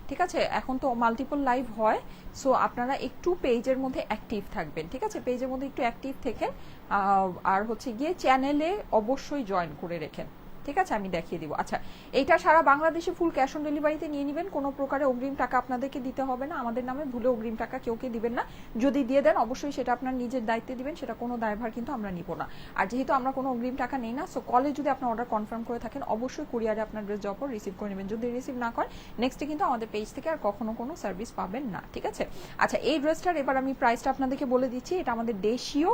ঠিক আছে, এখন তো মাল্টিপল লাইভ হয়, সো আপনারা একটু পেজের মধ্যে অ্যাক্টিভ থাকবেন। ঠিক আছে, পেজের মধ্যে একটু অ্যাক্টিভ থেকে আর হচ্ছে গিয়ে চ্যানেলে অবশ্যই জয়েন করে রেখেন। ঠিক আছে, আমি দেখিয়ে দিব। আচ্ছা, এইটা সারা বাংলাদেশে ফুল ক্যাশ অন ডেলিভারিতে নিয়ে নেবেন, কোনো প্রকারে অগ্রিম টাকা আপনাদেরকে দিতে হবে না। আমাদের নামে ভুলে অগ্রিম টাকা কেউকে দিবেন না, যদি দিয়ে দেন অবশ্যই সেটা আপনার নিজের দায়িত্বে দিবেন, সেটা কোনো দায়ভার কিন্তু আমরা নিব না। আর যেহেতু আমরা কোনো অগ্রিম টাকা নেই না, সো কলে যদি আপনার অর্ডার কনফার্ম করে থাকেন অবশ্যই কুরিয়ারে আপনার ড্রেস যাওয়ার পর রিসিভ করে নেবেন। যদি রিসিভ না করেন নেক্সটে কিন্তু আমাদের পেজ থেকে আর কখনো কোনো সার্ভিস পাবেন না। ঠিক আছে, আচ্ছা এই ড্রেসটার এবার আমি প্রাইসটা আপনাদেরকে বলে দিচ্ছি। এটা আমাদের দেশীয়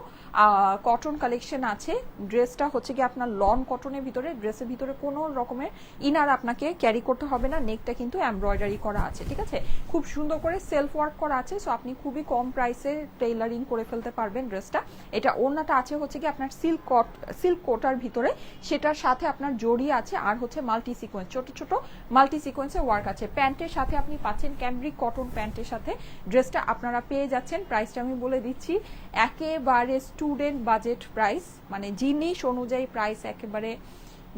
কটন কালেকশন আছে। ড্রেসটা হচ্ছে কি আপনার লন কটনের ভিতরে, ড্রেসের ভিতরে কোনো রকমের ইনার আপনাকে ক্যারি করতে হবে না, নেকটা কিন্তু এমব্রয়ডারি করা আছে। ঠিক আছে, খুব সুন্দর করে সেলফ ওয়ার্ক করা আছে, সো আপনি খুবই কম প্রাইসে টেইলারিং করে ফেলতে পারবেন ড্রেসটা। এটা ওড়নাটা আছে হচ্ছে কি আপনার সিল্ক কোটার ভিতরে, সেটার সাথে আপনার জড়ি আছে আর হচ্ছে মাল্টি সিকোয়েন্স, ছোট ছোট মাল্টি সিকোয়েন্সের ওয়ার্ক আছে। প্যান্টের সাথে আপনি পাচ্ছেন ক্যামব্রিক কটন প্যান্টের সাথে ড্রেসটা আপনারা পেয়ে যাচ্ছেন। প্রাইসটা আমি বলে দিচ্ছি, একেবারে স্টুডেন্ট বাজেট প্রাইস, মানে জিনিস অনুযায়ী প্রাইস একেবারে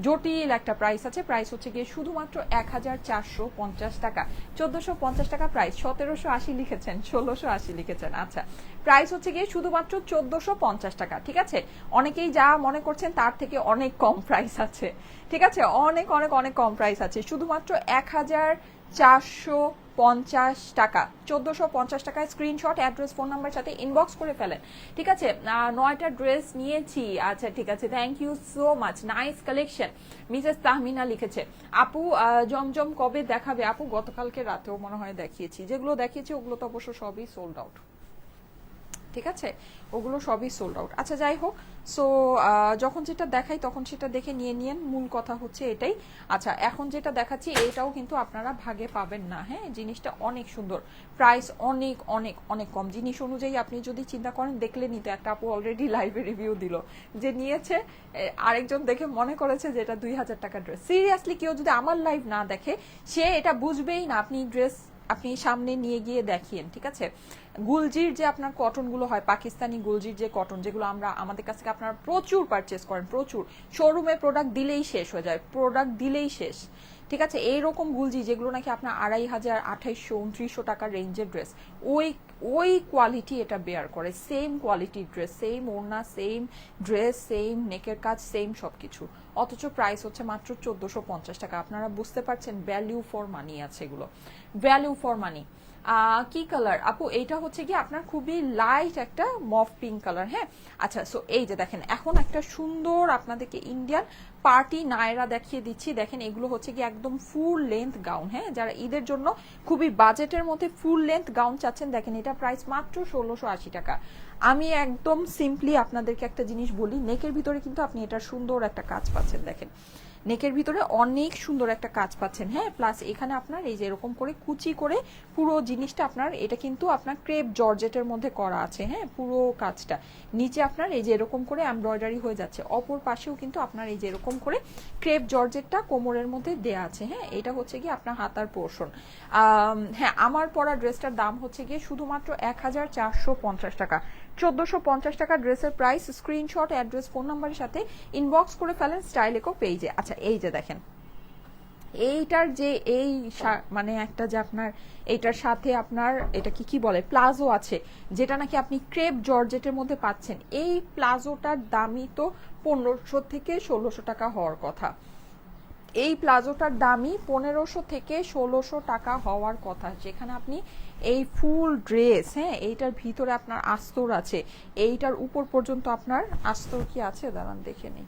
জটিল একটা প্রাইস আছে। প্রাইস হচ্ছে গিয়ে শুধুমাত্র 1450 টাকা, 1450 টাকা প্রাইস। 1780 লিখেছেন, 1680 লিখেছেন। আচ্ছা, প্রাইস হচ্ছে গিয়ে শুধুমাত্র 1450 টাকা। ঠিক আছে, অনেকেই যা মনে করছেন তার থেকে অনেক কম প্রাইস আছে। ঠিক আছে, অনেক অনেক অনেক কম প্রাইস আছে, শুধুমাত্র 1450 টাকা, 1450 টাকায় স্ক্রিনশট, অ্যাড্রেস, ফোন নাম্বার সাথে ইনবক্স করে ফেলেন। ঠিক আছে, 9টা ড্রেস নিয়েছি। আচ্ছা ঠিক আছে, thank you so much, nice collection. Mrs Tahmina লিখেছে, আপু জমজম কবে দেখাবে? আপু গতকালকে রাতেও মনে হয় দেখিয়েছি, যেগুলো দেখিয়েছি ওগুলো তো অবশ্য সবই সোল্ড আউট। ঠিক আছে, ওগুলো সবই সোল্ড আউট। আচ্ছা যাই হোক, সো যখন যেটা দেখাই তখন সেটা দেখে নিয়ে নিয়েন, মূল কথা হচ্ছে এটাই। আচ্ছা এখন যেটা দেখাচ্ছি এটাও কিন্তু আপনারা ভাগে পাবেন না, হ্যাঁ জিনিসটা অনেক সুন্দর, প্রাইস অনেক অনেক অনেক কম। জিনিস অনুযায়ী আপনি যদি চিন্তা করেন, দেখলে নিতে, একটা আপু অলরেডি লাইভে রিভিউ দিল যে নিয়েছে, আরেকজন দেখে মনে করেছে যে এটা 2000 টাকা ড্রেস। সিরিয়াসলি কেউ যদি আমার লাইভ না দেখে সে এটা বুঝবেই না। আপনি ড্রেস আপনি সামনে নিয়ে গিয়ে দেখিয়েন, ঠিক আছে। গুলজির যে আপনার কটনগুলো হয়, পাকিস্তানি গুলজির যে কটন, যেগুলো আমরা আমাদের কাছ থেকে আপনারা প্রচুর পারচেস করেন, প্রচুর, শোরুমে প্রোডাক্ট দিলেই শেষ হয়ে যায়, প্রোডাক্ট দিলেই শেষ। ঠিক আছে, এইরকম গুলজি যেগুলো নাকি আপনার 2500, 2800, 2900 টাকার রেঞ্জের ড্রেস, ওই ওই কোয়ালিটি এটা বেয়ার করে, সেম কোয়ালিটির ড্রেস, সেম ওড়না, সেম ড্রেস, সেম নেকের কাজ, সেম সবকিছু, অথচ প্রাইস হচ্ছে মাত্র 1450 টাকা। আপনারা বুঝতে পারছেন, ভ্যালু ফর মানি আছে এগুলো, ভ্যালু ফর মানি। কি কালার আপু? এইটা হচ্ছে কি আপনার খুবই লাইট একটা মফ পিঙ্ক কালার। হ্যাঁ আচ্ছা, সো এই যে দেখেন, এখন একটা সুন্দর আপনাদেরকে ইন্ডিয়ান পার্টি নায়রা দেখিয়ে দিচ্ছি। দেখেন এগুলো হচ্ছে কি একদম ফুল লেন্থ গাউন, হ্যাঁ যারা ঈদের জন্য খুবই বাজেটের মধ্যে ফুল লেন্থ গাউন চাচ্ছেন, দেখেন এটা প্রাইস মাত্র 1680 টাকা। আমি একদম সিম্পলি আপনাদেরকে একটা জিনিস বলি, নেকের ভিতরে কিন্তু আপনি এটার সুন্দর একটা কাজ পাচ্ছেন, দেখেন নেকের ভিতরে অনেক সুন্দর একটা কাজ পাচ্ছেন। হ্যাঁ প্লাস এখানে আপনার এই যে এরকম করে কুচি করে পুরো জিনিসটা আপনার, এটা কিন্তু আপনার ক্রেপ জর্জেটের মধ্যে করা আছে। হ্যাঁ পুরো কাজটা নিচে আপনার এই যে এরকম করে এমব্রয়ডারি হয়ে যাচ্ছে, অপর পাশেও কিন্তু আপনার এই যে এরকম করে ক্রেপ জর্জেটটা কোমরের মধ্যে দেয়া আছে। হ্যাঁ এটা হচ্ছে কি আপনার হাতার পোর্শন। হ্যাঁ আমার পরা ড্রেসটার দাম হচ্ছে গিয়ে শুধুমাত্র 1450 টাকা। 1450 টাকা ড্রেসের প্রাইস। স্ক্রিনশট, অ্যাড্রেস, ফোন নাম্বারের সাথে ইনবক্স করে ফেলেন স্টাইল ইকো পেজে। আচ্ছা এই যে দেখেন, এইটার যে এই মানে একটা যে আপনার এইটার সাথে আপনার এটা কি বলে প্লাজো আছে, যেটা নাকি আপনি ক্রেপ জর্জেটের মধ্যে পাচ্ছেন, এই প্লাজোটার দামই তো 1500 থেকে 1600 টাকা হওয়ার কথা। এই প্লাজোটার দামই 1500 থেকে 1600 টাকা হওয়ার কথা, যেখানে আপনি এই ফুল ড্রেস, হ্যাঁ এইটার ভিতরে আপনার আস্তর আছে, এইটার উপর পর্যন্ত আপনার আস্তর কি আছে দাঁড়ান দেখে নিই,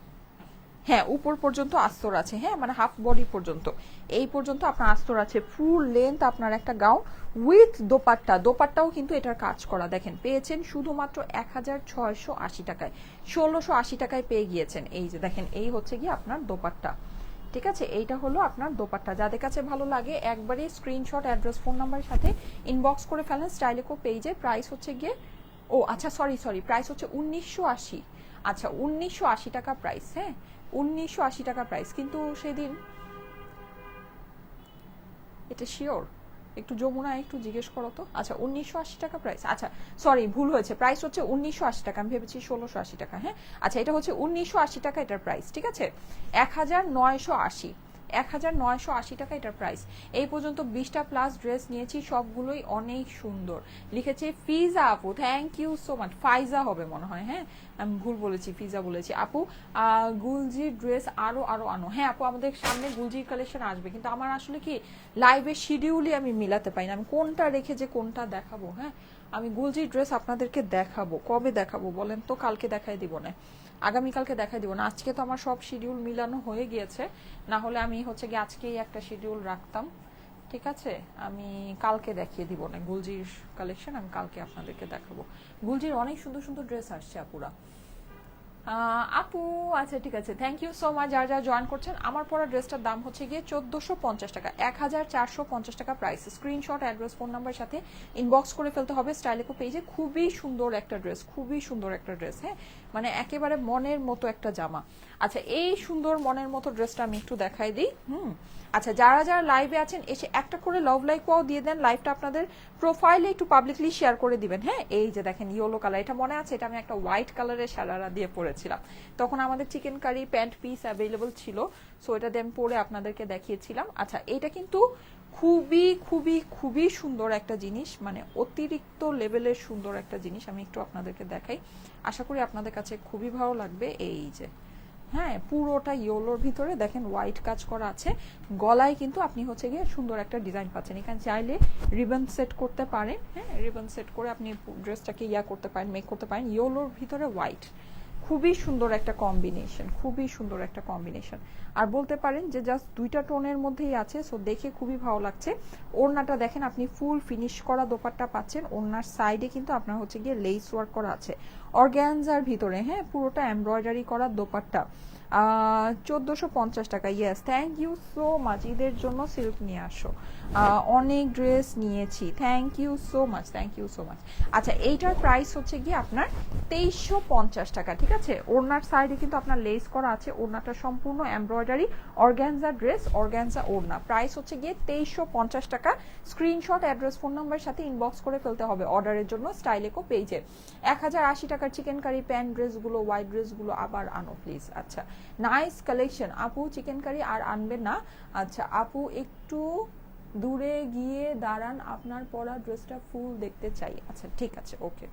হ্যাঁ উপর পর্যন্ত আস্তর আছে, হ্যাঁ মানে হাফ বডি পর্যন্ত, এই পর্যন্ত আপনার আস্তর আছে, ফুল লেন্থ আপনার একটা গাউন উইথ দোপাট্টা, দোপাট্টাও কিন্তু এটার কাজ করা। দেখেন পেয়েছেন শুধুমাত্র 1680 টাকায়, 1680 টাকায় পেয়ে গিয়েছেন। এই যে দেখেন, এই হচ্ছে গিয়ে আপনার দোপাট্টা। ঠিক আছে, এইটা হলো আপনার দোপাট্টা। যাদের কাছে ভালো লাগে একবারে স্ক্রিনশট, অ্যাড্রেস, ফোন নাম্বারের সাথে ইনবক্স করে ফেলেন স্টাইলিকো পেজে। প্রাইস হচ্ছে গিয়ে, ও আচ্ছা সরি প্রাইস হচ্ছে 1980। আচ্ছা 1980 টাকা প্রাইস, হ্যাঁ 1980 টাকা প্রাইস। কিন্তু সেদিন এটা শিওর, একটু যমুনা একটু জিজ্ঞেস করো তো। আচ্ছা 1980 টাকা প্রাইস, আচ্ছা সরি ভুল হয়েছে, প্রাইস হচ্ছে 1980 টাকা, আমি ভেবেছি 1680 টাকা। হ্যাঁ আচ্ছা এটা হচ্ছে 1980 টাকা এটার প্রাইস, ঠিক আছে 1980, 1980 টাকা এটার প্রাইস। এই পর্যন্ত 20টা প্লাস ড্রেস নিয়েছি, সবগুলোই অনেক সুন্দর। লিখেছে ফিজা আপু, থ্যাংক ইউ সো মাচ। ফাইজা হবে মনে হয়, হ্যাঁ আমি ভুল বলেছি, ফিজা বলেছি। আপু গুলজির ড্রেস আরো আনো। হ্যাঁ আপু আমাদের সামনে গুলজির কালেকশন আসবে, কিন্তু আমার আসলে কি লাইভের শিডিউলই আমি মিলাতে পারি না, আমি কোনটা রেখে যে কোনটা দেখাবো। হ্যাঁ আমি গুলজির ড্রেস আপনাদেরকে দেখাবো, কবে দেখাবো বলেন তো? কালকে দেখাই দিব না, আগামীকালকে দেখাই দিব না, আজকে তো আমার সব শিডিউল মিলানো হয়ে গিয়েছে। না হলে আমি হচ্ছে গিয়ে আজকেই একটা শিডিউল রাখতাম, ঠিক আছে আমি কালকে দেখিয়ে দিব না গুলজির কালেকশন, আমি কালকে আপনাদেরকে দেখাবো। গুলজির অনেক সুন্দর সুন্দর ড্রেস আসছে আপুরা। আপু আচ্ছা ঠিক আছে, থ্যাংক ইউ সো মাচ যারা যারা জয়েন করছেন। আমার পরা ড্রেসটার দাম হচ্ছে গিয়ে 1450 টাকা, 1450 টাকা price. Screenshot, address, phone number সাথে ইনবক্স করে ফেলতে হবে স্টাইলিকো পেজে। খুবই সুন্দর একটা ড্রেস, খুবই সুন্দর একটা ড্রেস, হ্যাঁ মানে একেবারে মনের মতো একটা জামা। আচ্ছা এই সুন্দর মনের মতো ড্রেসটা আমি একটু দেখাই দিই। আচ্ছা যারা যারা লাইভে আছেন এসে একটা করে লাভ লাইক ওয়াও দিয়ে দেন, লাইভটা আপনাদের প্রোফাইলে একটু পাবলিকলি শেয়ার করে দিবেন। হ্যাঁ এই যে দেখেন ইয়েলো কালার, এটা মনে আছে, এটা আমি একটা হোয়াইট কালারের সারারা দিয়ে পরেছিলাম, তখন আমাদের chikankari pant piece available ছিল, সো এটা দিয়ে আমি পরে আপনাদেরকে দেখিয়েছিলাম। আচ্ছা এটা কিন্তু খুবই খুবই খুবই সুন্দর একটা জিনিস, মানে অতিরিক্ত লেভেলের সুন্দর একটা জিনিস। আমি একটু আপনাদেরকে দেখাই, আশা করি আপনাদের কাছে খুবই ভালো লাগবে। এই যে হ্যাঁ পুরোটা ইয়েলোর ভিতরে দেখেন হোয়াইট কাজ করা আছে, গলায় কিন্তু আপনি হচ্ছে গিয়ে সুন্দর একটা ডিজাইন পাচ্ছেন। এখানে চাইলে রিবন সেট করতে পারেন, হ্যাঁ রিবন সেট করে আপনি ড্রেসটাকে করতে পারেন, মেক করতে পারেন। ইয়েলোর ভিতরে হোয়াইট, খুবই সুন্দর একটা কম্বিনেশন, খুবই সুন্দর একটা কম্বিনেশন। আর বলতে পারেন যে জাস্ট দুইটা টোনের মধ্যেই আছে, সো দেখে খুবই ভালো লাগছে। ওড়নাটা দেখেন আপনি ফুল ফিনিশ করা দোপাট্টা পাচ্ছেন, ওড়নার সাইডে কিন্তু আপনার হচ্ছে গিয়ে লেস ওয়ার্ক করা আছে অর্গ্যানজার ভিতরে, হ্যাঁ পুরোটা এমব্রয়ডারি করা দোপাট্টা। 1450 টাকা। Yes, thank you so much. ঈদের জন্য সিল্ক নিয়ে আসো, অনেক ড্রেস নিয়েছি, thank you so much, thank you so much. আচ্ছা এইটার প্রাইস হচ্ছে গিয়ে আপনার 2350 টাকা, ঠিক আছে। ওড়নার সাইডে কিন্তু আপনার লেস করা আছে, ওড়নাটা সম্পূর্ণ এমব্রয়ডারি অর্গ্যানজা ড্রেস, অর্গ্যানজা ওড়না। প্রাইস হচ্ছে গিয়ে 2350 টাকা। স্ক্রিনশট, অ্যাড্রেস, ফোন নাম্বার সাথে ইনবক্স করে ফেলতে হবে অর্ডারের জন্য স্টাইলেকো পেজে। 1080 টাকার চিকেন কারি প্যান্ট ড্রেসগুলো, হোয়াইট ড্রেসগুলো আবার আনো প্লিজ। আচ্ছা নাইস কালেকশন। আপু চিকেন কারি আর আনবেন না? আচ্ছা আপু একটু দূরে গিয়ে দাঁড়ান, আপনার পরা ড্রেসটা ফুল দেখতে চাই। আচ্ছা ঠিক আছে, ওকে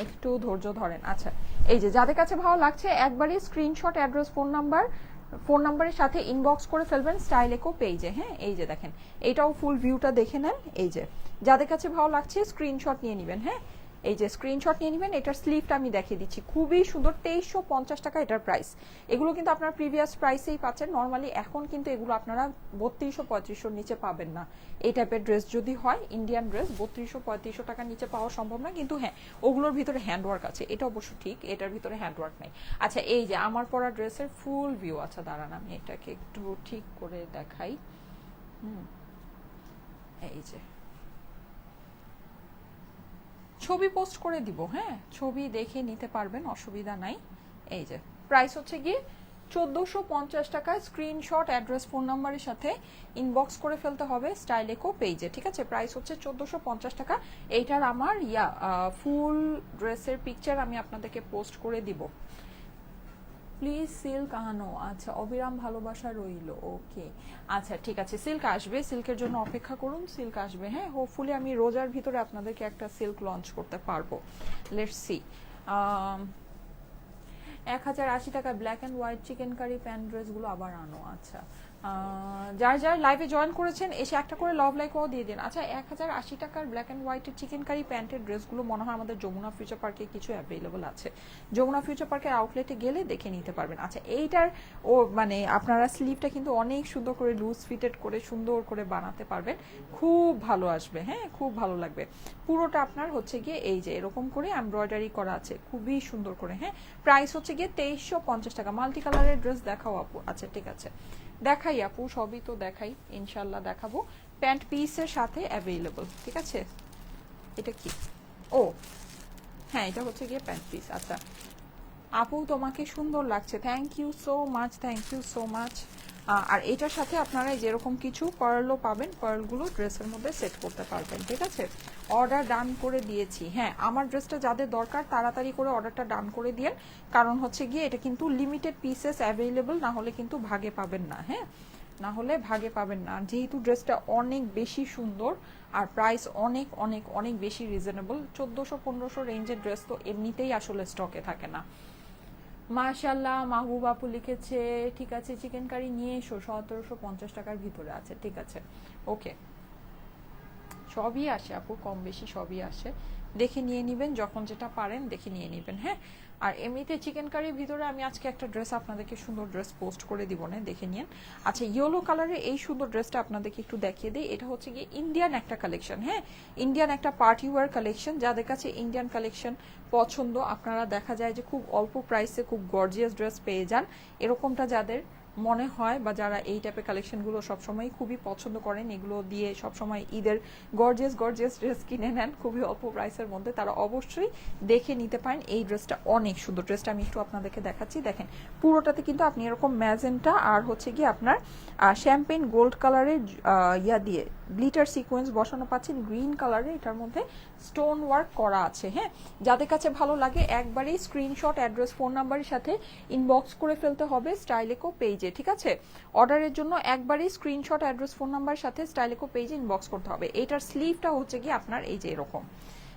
একটু ধৈর্য ধরেন। আচ্ছা এই যে যাদের কাছে ভালো লাগছে একবারই স্ক্রিনশট, অ্যাড্রেস, ফোন নাম্বারের সাথে ইনবক্স করে ফেলবেন স্টাইলেকো পেজে। হ্যাঁ এই যে দেখেন এটাও ফুল ভিউটা দেখে নেন। এই যে যাদের কাছে ভালো লাগছে স্ক্রিনশট নিয়ে নেবেন। হ্যাঁ এই যে স্ক্রিনশট নিয়ে নেবেন। এটার স্লিভটা আমি দেখিয়ে দিচ্ছি, খুবই সুন্দর। 2350 টাকা এটার প্রাইস। এগুলো কিন্তু আপনার প্রিভিয়াস প্রাইসেই পাচ্ছেন নর্মালি, এখন কিন্তু এগুলো আপনারা 3200-3500 নিচে পাবেন না। এই টাইপের ড্রেস যদি হয় ইন্ডিয়ান ড্রেস 3200-3500 টাকার নিচে পাওয়া সম্ভব না, কিন্তু হ্যাঁ ওগুলোর ভিতরে হ্যান্ডওয়ার্ক আছে, এটা অবশ্য ঠিক, এটার ভিতরে হ্যান্ডওয়ার্ক নাই। আচ্ছা এই যে আমার পরা ড্রেসের ফুল ভিউ। আচ্ছা দাঁড়ান আমি এটাকে একটু ঠিক করে দেখাই। এই যে ছবি পোস্ট করে দিব, হ্যাঁ ছবি দেখে নিতে পারবেন, অসুবিধা নাই। এই যে প্রাইস হচ্ছে গিয়ে 1450 টাকায়। স্ক্রিনশট, অ্যাড্রেস, ফোন নাম্বারের সাথে ইনবক্স করে ফেলতে হবে স্টাইলেকো পেজে, ঠিক আছে। প্রাইস হচ্ছে 1450 টাকা। এইটার আমার ফুল ড্রেসের পিকচার আমি আপনাদেরকে পোস্ট করে দিব। প্লিজ সিল্ক আনো। আচ্ছা অবিরাম ভালোবাসা রইল, ওকে আচ্ছা ঠিক আছে, সিল্ক আসবে, সিল্কের জন্য অপেক্ষা করুন, সিল্ক আসবে। হ্যাঁ হোপফুলি আমি রোজার ভিতরে আপনাদেরকে একটা সিল্ক লঞ্চ করতে পারবো, লেটস সি। 1080 টাকা black and white chikankari pant ড্রেসগুলো আবার আনো। আচ্ছা যার যার লাইভে জয়েন করেছেন এসে একটা করে লাভ লাইকও দিয়ে দিন। আচ্ছা 1080 টাকার ব্ল্যাক অ্যান্ড হোয়াইটের চিকেন কারি প্যান্টের ড্রেসগুলো মনে হয় আমাদের যমুনা ফিউচার পার্কে কিছু অ্যাভেলেবল আছে, যমুনা ফিউচার পার্কের আউটলেটে গেলে দেখে নিতে পারবেন। আচ্ছা এইটার মানে আপনারা স্লিভটা কিন্তু অনেক সুন্দর করে লুজ ফিটেড করে সুন্দর করে বানাতে পারবেন, খুব ভালো আসবে, হ্যাঁ খুব ভালো লাগবে। পুরোটা আপনার হচ্ছে গিয়ে এই যে এরকম করে এমব্রয়ডারি করা আছে খুবই সুন্দর করে। হ্যাঁ প্রাইস হচ্ছে গিয়ে 2350 টাকা। মাল্টি কালারের ড্রেস দেখাও আপু? আচ্ছা ঠিক আছে দেখাই আপু, সবই তো দেখাই, ইনশাল্লাহ দেখাবো। প্যান্ট পিসের সাথে অ্যাভেলেবল, ঠিক আছে। এটা কি? ও হ্যাঁ এটা হচ্ছে গিয়ে প্যান্ট পিস। আচ্ছা আপু তোমাকে সুন্দর লাগছে, thank you so much, thank you so much. আর এটার সাথে আপনারা যেরকম কিছু পার্লও পাবেন, পার্লগুলো ড্রেসের মধ্যে সেট করতে পারবেন, ঠিক আছে। অর্ডার ডান করে দিয়েছি। হ্যাঁ আমার ড্রেসটা যাদের দরকার তাড়াতাড়ি করে অর্ডারটা ডান করে দিন, কারণ হচ্ছে গিয়ে এটা কিন্তু লিমিটেড পিসেস অ্যাভেলেবল, না হলে কিন্তু ভাগে পাবেন না। হ্যাঁ না হলে ভাগে পাবেন না, যেহেতু ড্রেসটা অনেক বেশি সুন্দর আর প্রাইস অনেক অনেক অনেক বেশি রিজনেবল। 1400-1500 রেঞ্জের ড্রেস তো এমনিতেই আসলে স্টকে থাকে না। মাশাল্লাহ মাহবুব আপু লিখেছে ঠিক আছে চিকেন কারি নিয়ে এসো, 1750 টাকার ভিতরে আছে, ঠিক আছে ওকে। সবই আসে আপু, কম বেশি সবই আসে, দেখে নিয়ে নেবেন, যখন যেটা পারেন দেখে নিয়ে নেবেন। হ্যাঁ আর এমনিতে চিকেন কারির ভিতরে আমি আজকে একটা ড্রেস আপনাদেরকে সুন্দর ড্রেস পোস্ট করে দিব, না দেখে নিন। আচ্ছা ইয়েলো কালারের এই সুন্দর ড্রেসটা আপনাদেরকে একটু দেখিয়ে দিই। এটা হচ্ছে গিয়ে ইন্ডিয়ান একটা কালেকশন, হ্যাঁ ইন্ডিয়ান একটা পার্টি ওয়্যার কালেকশন। যাদের কাছে ইন্ডিয়ান কালেকশন পছন্দ, আপনারা দেখা যায় যে খুব অল্প প্রাইসে খুব গর্জিয়াস ড্রেস পেয়ে যান, এরকমটা যাদের মনে হয় বা যারা এই টাইপের কালেকশনগুলো সবসময় খুবই পছন্দ করেন, এগুলো দিয়ে সবসময় ঈদের গর্জিয়াস গর্জিয়াস ড্রেস কিনে নেন খুবই অল্প প্রাইসের মধ্যে, তারা অবশ্যই দেখে নিতে পারেন। এই ড্রেসটা অনেক সুন্দর, ড্রেসটা আমি একটু আপনাদেরকে দেখাচ্ছি। দেখেন পুরোটাতে কিন্তু আপনি এরকম ম্যাজেন্টা আর হচ্ছে গিয়ে আপনার শ্যাম্পেন গোল্ড কালারের দিয়ে গ্লিটার সিকোয়েন্স বসানো পাচ্ছেন, গ্রিন কালারের এটার মধ্যে স্টোন ওয়ার্ক করা আছে। হ্যাঁ যাদের কাছে ভালো লাগে একবারেই স্ক্রিনশট, অ্যাড্রেস, ফোন নাম্বারের সাথে ইনবক্স করে ফেলতে হবে স্টাইলেকো পেজে, ঠিক আছে। অর্ডারের জন্য একবারেই স্ক্রিনশট, অ্যাড্রেস, ফোন নাম্বারের সাথে স্টাইলেকো পেজে ইনবক্স করতে হবে। এটার স্লিভটা হচ্ছে গিয়ে আপনার এই যে এরকম,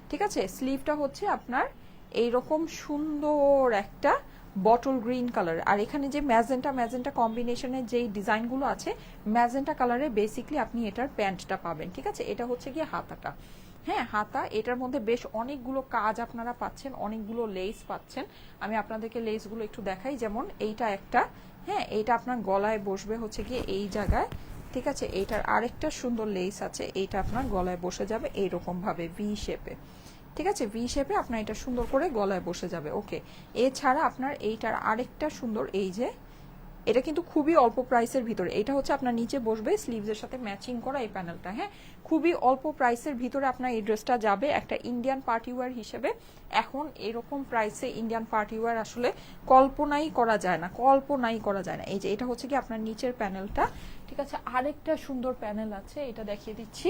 ঠিক আছে। স্লিভটা হচ্ছে আপনার এইরকম সুন্দর একটা বটল গ্রিন কালার, আর এখানে যে ম্যাজেন্টা ম্যাজেন্টা কম্বিনেশনের যেই ডিজাইনগুলো আছে ম্যাজেন্টা কালারে বেসিকলি আপনি এটার প্যান্টটা পাবেন। ঠিক আছে, এটা হচ্ছে গিয়ে হাতাটা। হ্যাঁ হাতা, এটার মধ্যে বেশ অনেকগুলো কাজ আপনারা পাচ্ছেন, অনেকগুলো লেস পাচ্ছেন। আমি আপনাদেরকে লেসগুলো একটু দেখাই, যেমন এইটা একটা, হ্যাঁ এইটা আপনার গলায় বসবে হচ্ছে গিয়ে এই জায়গায়। ঠিক আছে, এইটার আরেকটা সুন্দর লেস আছে, এইটা আপনার গলায় বসে যাবে এইরকম ভাবে ভি শেপে। ঠিক আছে, ভি শেপে আপনার এটা সুন্দর করে গলায় বসে যাবে। ওকে, এছাড়া আপনার এইটার আরেকটা সুন্দর, এই যে এটা কিন্তু খুবই অল্প প্রাইসের ভিতরে, এটা হচ্ছে আপনার নিচে বসবে স্লিভসের সাথে ম্যাচিং করা এই প্যানেলটা। হ্যাঁ, খুবই অল্প প্রাইসের ভিতরে আপনার এই ড্রেসটা যাবে একটা ইন্ডিয়ান পার্টি ওয়্যার হিসেবে। এখন এরকম প্রাইসে ইন্ডিয়ান পার্টি ওয়্যার আসলে কল্পনাই করা যায় না, কল্পনাই করা যায় না। এই যে এটা হচ্ছে কি আপনার নিচের প্যানেলটা। ঠিক আছে, আরেকটা সুন্দর প্যানেল আছে, এটা দেখিয়ে দিচ্ছি।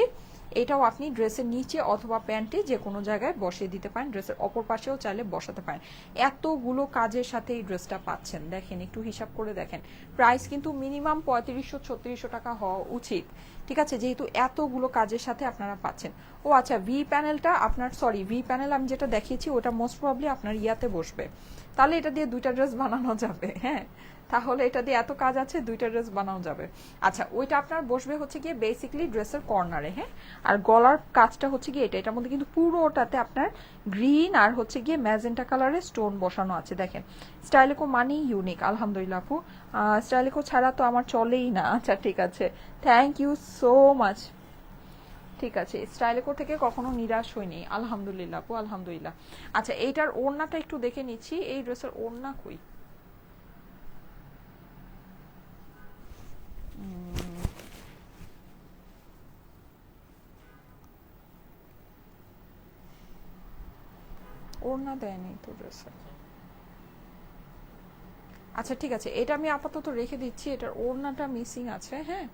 এটাও আপনি ড্রেসের নিচে অথবা প্যান্টে যে কোনো জায়গায় বসিয়ে দিতে পারেন, ড্রেসের অপর পাশেও চাইলে বসাতে পারেন। এতগুলো কাজের সাথে এই ড্রেসটা পাচ্ছেন, দেখেন একটু হিসাব করে দেখেন, প্রাইস কিন্তু মিনিমাম 3500-3600 টাকা হওয়া উচিত। ঠিক আছে, যেহেতু এতগুলো কাজের সাথে আপনারা পাচ্ছেন। ও আচ্ছা, ভি প্যানেলটা আপনার, সরি ভি প্যানেল আমি যেটা দেখিয়েছি ওটা মোস্ট প্রবলি আপনার ইয়াতে বসবে, তাহলে এটা দিয়ে দুইটা ড্রেস বানানো যাবে। হ্যাঁ, তাহলে এটা দিয়ে এত কাজ আছে, দুইটা ড্রেস বানানো যাবে। আচ্ছা, ওইটা আপনার বসবে হচ্ছে গিয়ে বেসিকলি ড্রেসের কর্নারে। হ্যাঁ, আর গলার কাজটা হচ্ছে গিয়ে এটা, এটার মধ্যে কিন্তু পুরোটাতে আপনার গ্রিন আর হচ্ছে গিয়ে ম্যাজেন্টা কালারের স্টোন বসানো আছে। দেখেন স্টাইলিকো মানি ইউনিক, আলহামদুলিল্লাহ আপু, স্টাইলিকো ছাড়া তো আমার চলেই না। আচ্ছা ঠিক আছে, থ্যাংক ইউ সো মাচ। ঠিক আছে, স্টাইলিকো থেকে কখনো নিরাশ হয়নি, আলহামদুলিল্লাহ আপু, আলহামদুলিল্লাহ। আচ্ছা, এইটার ওড়নাটা একটু দেখে নিচ্ছি, এই ড্রেসের ওড়না কই? ওড়না দেয়নি তো ড্রেসে। আচ্ছা ঠিক আছে, এটা আমি আপাতত রেখে দিচ্ছি, এটার ওড়নাটা মিসিং আছে। হ্যাঁ,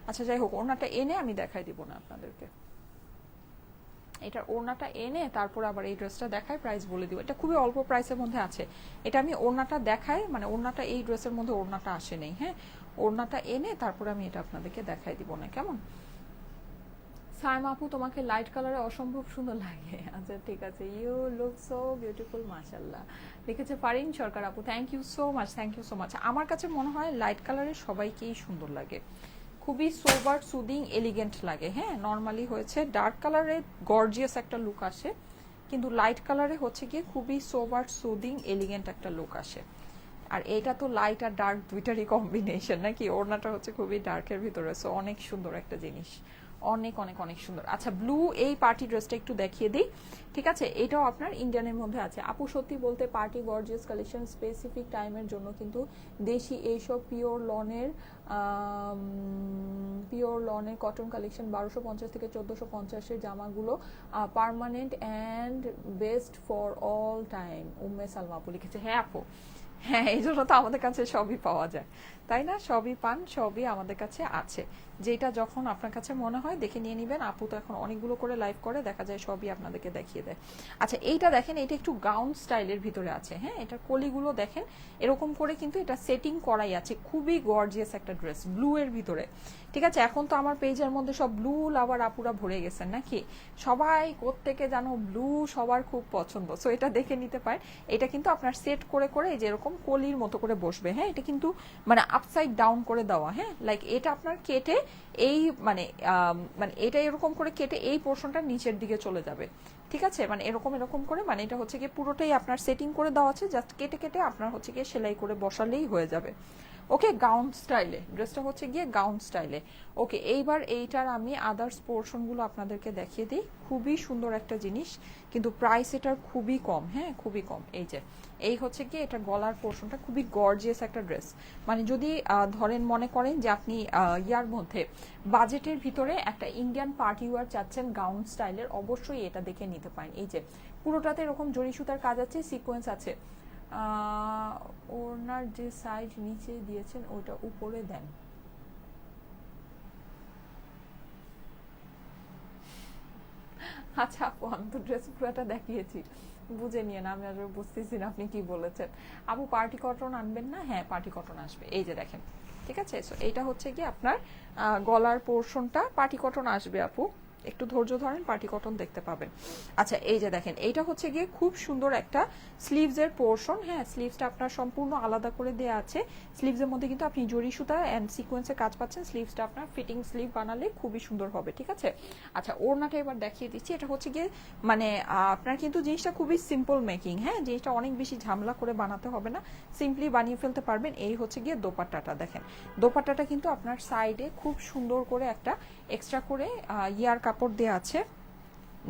আচ্ছা যাই হোক, ওড়নাটা এনে আমি দেখাই দিব না আপনাদেরকে, এটার ওড়নাটা এনে তারপর আবার এই ড্রেসটা দেখাই, প্রাইস বলে দিব। এটা খুবই অল্প প্রাইসের মধ্যে আছে, এটা আমি ওড়নাটা দেখাই, মানে ওড়নাটা এই ড্রেসের মধ্যে ওড়নাটা আসে নেই। হ্যাঁ, ওড়নাটা এনে তারপর আমি এটা আপনাদেরকে দেখাই দিব না, কেমন? সাইমা আপু, তোমাকে লাইট কালারে অসম্ভব সুন্দর লাগে। আচ্ছা ঠিক আছে, ইউ লুক সো বিউটিফুল মাশাআল্লাহ, লিখেছে ফারিন সরকার আপু, thank you so much, thank you so much. আমার কাছে মনে হয় লাইট কালারে সবাইকেই সুন্দর লাগে, খুবই সোবার সুদিং এলিগেন্ট লাগে। হ্যাঁ, নর্মালি হয়েছে ডার্ক কালারে গর্জিয়াস একটা লুক আসে, কিন্তু লাইট কালারে হচ্ছে গিয়ে খুবই সোবার সুদিং এলিগেন্ট একটা লুক আসে। আর এটা তো লাইট আর ডার্ক দুইটারই কম্বিনেশন নাকি, ওড়নাটা হচ্ছে খুবই ডার্কের ভিতরে, সো অনেক সুন্দর একটা জিনিস, অনেক অনেক অনেক সুন্দর। আচ্ছা, ব্লু এই পার্টি ড্রেসটা একটু দেখিয়ে দিই। ঠিক আছে, এটাও আপনার ইন্ডিয়ানের মধ্যে আছে আপু। সত্যি বলতে পার্টি গর্জিয়াস কালেকশন স্পেসিফিক টাইমের জন্য কিন্তু দেশি এইসব পিওর লনের কটন কালেকশন 1250 থেকে 1450-এর জামাগুলো permanent and best for all time. Umme Salma আপু লিখেছে। হ্যাঁ আপু, হ্যাঁ, এই জন্য তো আমাদের কাছে সবই পাওয়া যায়, তাই না? সবই পান, সবই আমাদের কাছে আছে, যেটা যখন আপনার কাছে মনে হয় দেখে নিয়ে নিবেন। আপু তো এখন অনেকগুলো করে লাইভ করে, দেখা যায় সবই আপনাদেরকে দেখিয়ে দেয়। আচ্ছা, এইটা দেখেন, এটা একটু গাউন স্টাইলের ভিতরে আছে। হ্যাঁ, এটার কলিগুলো দেখেন এরকম করে কিন্তু এটা সেটিং করাই আছে, খুবই গর্জিয়াস একটা ড্রেস ব্লু এর ভিতরে। ঠিক আছে, এখন তো আমার পেজের মধ্যে সব ব্লু লাভার আপুরা ভরে গেছেন নাকি, সবাই কোত্থেকে জানো ব্লু সবার খুব পছন্দ, সো এটা দেখে নিতে পারেন। এটা কিন্তু আপনার সেট করে করে এই যে এরকম কলির মতো করে বসবে। হ্যাঁ, এটা কিন্তু মানে আপসাইড ডাউন করে দেওয়া। হ্যাঁ, লাইক এটা আপনার কেটে এই মানে মানে এটা এরকম করে কেটে এই পোর্শনটা নিচের দিকে চলে যাবে। ঠিক আছে, মানে এরকম এরকম করে, মানে এটা হচ্ছে গিয়ে পুরোটাই আপনার সেটিং করে দেওয়া আছে, জাস্ট কেটে কেটে আপনার হচ্ছে গিয়ে সেলাই করে বসালেই হয়ে যাবে। ওকে, গাউন স্টাইলে ড্রেসটা হচ্ছে গিয়ে গাউন স্টাইলে। ওকে, এইবার এইটার আমি আদার্স পোর্শনগুলো আপনাদেরকে দেখিয়ে দিই। খুবই সুন্দর একটা জিনিস, কিন্তু প্রাইস এটার খুবই কম। হ্যাঁ, খুবই কম। এই যে এই হচ্ছে গিয়ে এটা গলার পোর্শনটা, খুবই গর্জিয়াস একটা ড্রেস। মানে যদি ধরেন মনে করেন যে আপনি ইয়ার মধ্যে বাজেটের ভিতরে একটা ইন্ডিয়ান পার্টি ওয়্যার চাচ্ছেন গাউন স্টাইলের, অবশ্যই এটা দেখে নিতে পারেন। এই যে পুরোটাতে এরকম জরি সুতার কাজ আছে, সিকোয়েন্স আছে। ওনার যে সাইড নিচে দিয়েছেন ওটা উপরে দেন। আচ্ছা আপু, আমি তো ড্রেস পুরোটা দেখিয়েছি, বুঝে নিয়ে না, আমি আসলে বুঝতেছি না আপনি কি বলেছেন। আপু পার্টি কটন আনবেন না? হ্যাঁ, পার্টি কটন আসবে। এই যে দেখেন, ঠিক আছে, সো এইটা হচ্ছে কি আপনার গলার পোর্শনটা পার্টি কটন আসবে আপু। একটু ধৈর্য ধরেন, পার্টি কটন দেখতে পাবেন। আচ্ছা এই যে দেখেন, এইটা হচ্ছে গিয়ে খুব সুন্দর একটা স্লিভসের পোর্শন, হ্যাঁ স্লিভসটা আপনার সম্পূর্ণ আলাদা করে দেওয়া আছে। স্লিভসের মধ্যে কিন্তু আপনি জরি সুতা অ্যান্ড সিকোয়েন্সের কাজ পাচ্ছেন। স্লিভসটা আপনার ফিটিং স্লিভ বানালে খুবই সুন্দর হবে, ঠিক আছে। আচ্ছা ওড়নাটা এবার দেখিয়ে দিচ্ছি। এটা হচ্ছে গিয়ে মানে আপনার কিন্তু জিনিসটা খুবই সিম্পল মেকিং, হ্যাঁ জিনিসটা অনেক বেশি ঝামেলা করে বানাতে হবে না, সিম্পলি বানিয়ে ফেলতে পারবেন। এই হচ্ছে গিয়ে দোপাট্টাটা দেখেন, দোপাট্টাটা কিন্তু আপনার সাইডে খুব সুন্দর করে একটা এক্সট্রা করে ইয়ার কাপড় দেওয়া আছে,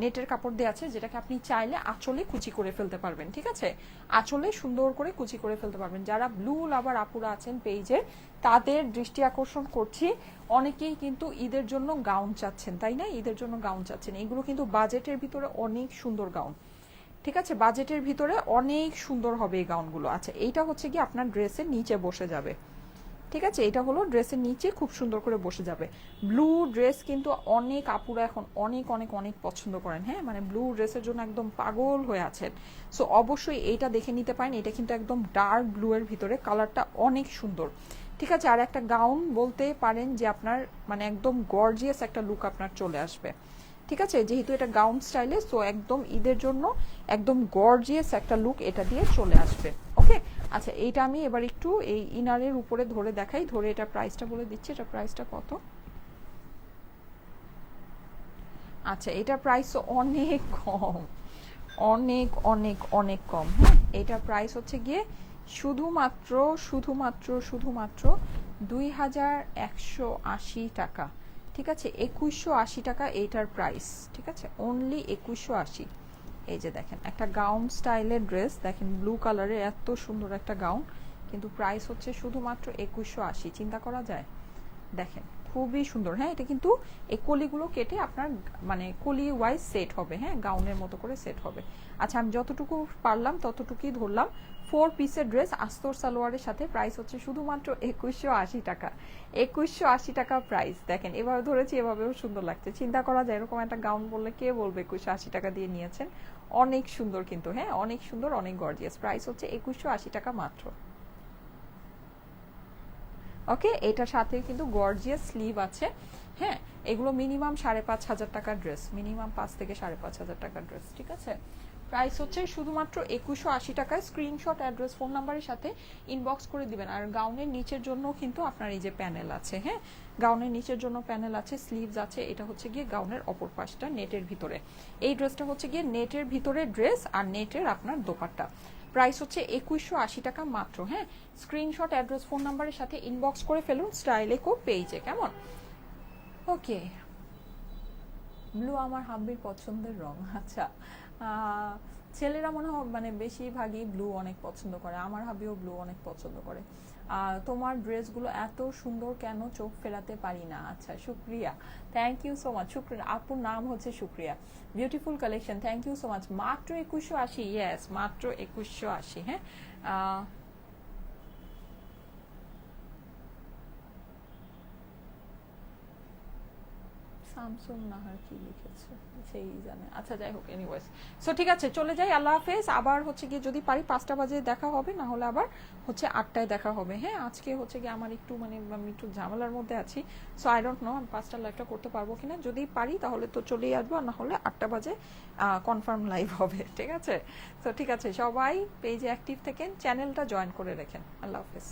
নেটের কাপড় দেওয়া আছে, যেটাকে আপনি চাইলে আঁচলে কুচি করে ফেলতে পারবেন, ঠিক আছে। আঁচলে সুন্দর করে কুচি করে ফেলতে পারবেন। যারা ব্লু লাভার আপুরা আছেন পেজের, তাদের দৃষ্টি আকর্ষণ করছি, অনেকেই কিন্তু ঈদের জন্য গাউন চাচ্ছেন, তাই না? ঈদের জন্য গাউন চাচ্ছেন, এগুলো কিন্তু বাজেটের ভিতরে অনেক সুন্দর গাউন, ঠিক আছে। বাজেটের ভিতরে অনেক সুন্দর হবে এই গাউনগুলো। আচ্ছা এইটা হচ্ছে কি আপনার ড্রেসের নিচে বসে যাবে, ঠিক আছে। এটা হলো ড্রেসের নিচে খুব সুন্দর করে বসে যাবে। ব্লু ড্রেস কিন্তু অনেক আপুরা এখন অনেক অনেক অনেক পছন্দ করেন, হ্যাঁ মানে ব্লু ড্রেসের জন্য একদম পাগল হয়ে আছেন। সো অবশ্যই এইটা দেখে নিতে পারেন। এটা কিন্তু একদম ডার্ক ব্লু এর ভিতরে, কালারটা অনেক সুন্দর, ঠিক আছে। আর একটা গাউন বলতে পারেন যে আপনার মানে একদম গর্জিয়াস একটা লুক আপনার চলে আসবে, ঠিক আছে। যেহেতু এটা গাউন স্টাইলে, সো একদম ঈদের জন্য একদম গর্জিয়াস একটা লুক এটা দিয়ে চলে আসবে, ওকে। আচ্ছা এইটা আমি এবার একটু এই ইনারের উপরে ধরে দেখাই, ধরে এটা প্রাইসটা বলে দিচ্ছি। এটা প্রাইসটা কত? আচ্ছা এটা প্রাইস অনেক কম, অনেক অনেক অনেক কম, হ্যাঁ। এটা প্রাইস হচ্ছে গিয়ে শুধুমাত্র শুধুমাত্র শুধুমাত্র 2180 টাকা, ঠিক আছে। 2180 টাকা এইটার প্রাইস, ঠিক আছে, অনলি 2180। এই যে দেখেন একটা গাউন স্টাইলের ড্রেস, দেখেন ব্লু কালারের এত সুন্দর একটা গাউন, কিন্তু প্রাইস হচ্ছে শুধুমাত্র 2180। চিন্তা করা যায়? দেখেন খুবই সুন্দর, হ্যাঁ এটা কিন্তু এই কলিগুলো কেটে আপনার মানে কলি ওয়াইজ সেট হবে, হ্যাঁ গাউনের মতো করে সেট হবে। আচ্ছা আমি যতটুকু পারলাম ততটুকুই ধরলাম। 4 পিসের ড্রেস আস্তর সালোয়ারের সাথে, প্রাইস হচ্ছে শুধুমাত্র 2180 টাকা। 2180 টাকা প্রাইস। দেখেন এভাবে ধরেছি, এভাবেও সুন্দর লাগছে। চিন্তা করা যায় এরকম একটা গাউন বললে কে বলবে 2180 টাকা দিয়ে নিয়েছেন। অনেক সুন্দর কিন্তু, হ্যাঁ অনেক সুন্দর, অনেক গর্জিয়াস। প্রাইস হচ্ছে 2180 টাকা মাত্র, ওকে। এটার সাথে কিন্তু গর্জিয়াস স্লিভ আছে, হ্যাঁ এগুলো মিনিমাম 5,500 টাকার ড্রেস, মিনিমাম 5 থেকে 5,500 টাকার ড্রেস, ঠিক আছে। প্রাইস হচ্ছে শুধুমাত্র 2180 টাকায়। স্ক্রিনশট অ্যাড্রেস ফোন নাম্বারের সাথে ইনবক্স করে দিবেন। আর গাউনের নিচের জন্য কিন্তু আপনার এই যে প্যানেল আছে, হ্যাঁ গাউনের নিচের জন্য প্যানেল আছে, স্লিভস আছে। এটা হচ্ছে গিয়ে গাউনের অপর পাশটা নেটের ভিতরে। এই ড্রেসটা হচ্ছে গিয়ে নেটের ভিতরে ড্রেস আর নেটের আপনার দোপাট্টা। প্রাইস হচ্ছে 2180 টাকা মাত্র, হ্যাঁ। স্ক্রিনশট অ্যাড্রেস ফোন নাম্বারের সাথে ইনবক্স করে ফেলুন স্টাইলেকো পেজে, কেমন? ওকে, ব্লু আমার হাব্বির পছন্দের রং। আচ্ছা ছেলেরা মনে হয় মানে বেশিরভাগই ব্লু অনেক পছন্দ করে, আমার হাবিও ব্লু অনেক পছন্দ করে। তোমার ড্রেসগুলো এত সুন্দর কেন, চোখ ফেরাতে পারি না। আচ্ছা শুক্রিয়া, থ্যাংক ইউ সো মাচ। শুক্রিয়া, আপুর নাম হচ্ছে Shukriya. Beautiful collection, thank you so much. মাত্র 2180, ইয়েস মাত্র 2180, হ্যাঁ। সামসুং নাহার কি লিখেছে সেই জানে। আচ্ছা যাই হোক, এনিওয়েজ সো ঠিক আছে চলে যাই। আল্লাহ হাফেজ। আবার হচ্ছে গিয়ে যদি পারি 5টা বাজে দেখা হবে, না হলে আবার হচ্ছে 8টায় দেখা হবে, হ্যাঁ। আজকে হচ্ছে গিয়ে আমার একটু মানে আমি একটু ঝামেলার মধ্যে আছি, সো আই ডোন্ট নো আমি 5টা লাইভটা করতে পারবো কিনা। যদি পারি তাহলে তো চলেই আসবো, আর না হলে 8টা বাজে কনফার্ম লাইভ হবে, ঠিক আছে। তো ঠিক আছে, সবাই পেজে অ্যাক্টিভ থাকেন, চ্যানেলটা জয়েন করে রাখেন। আল্লাহ হাফেজ।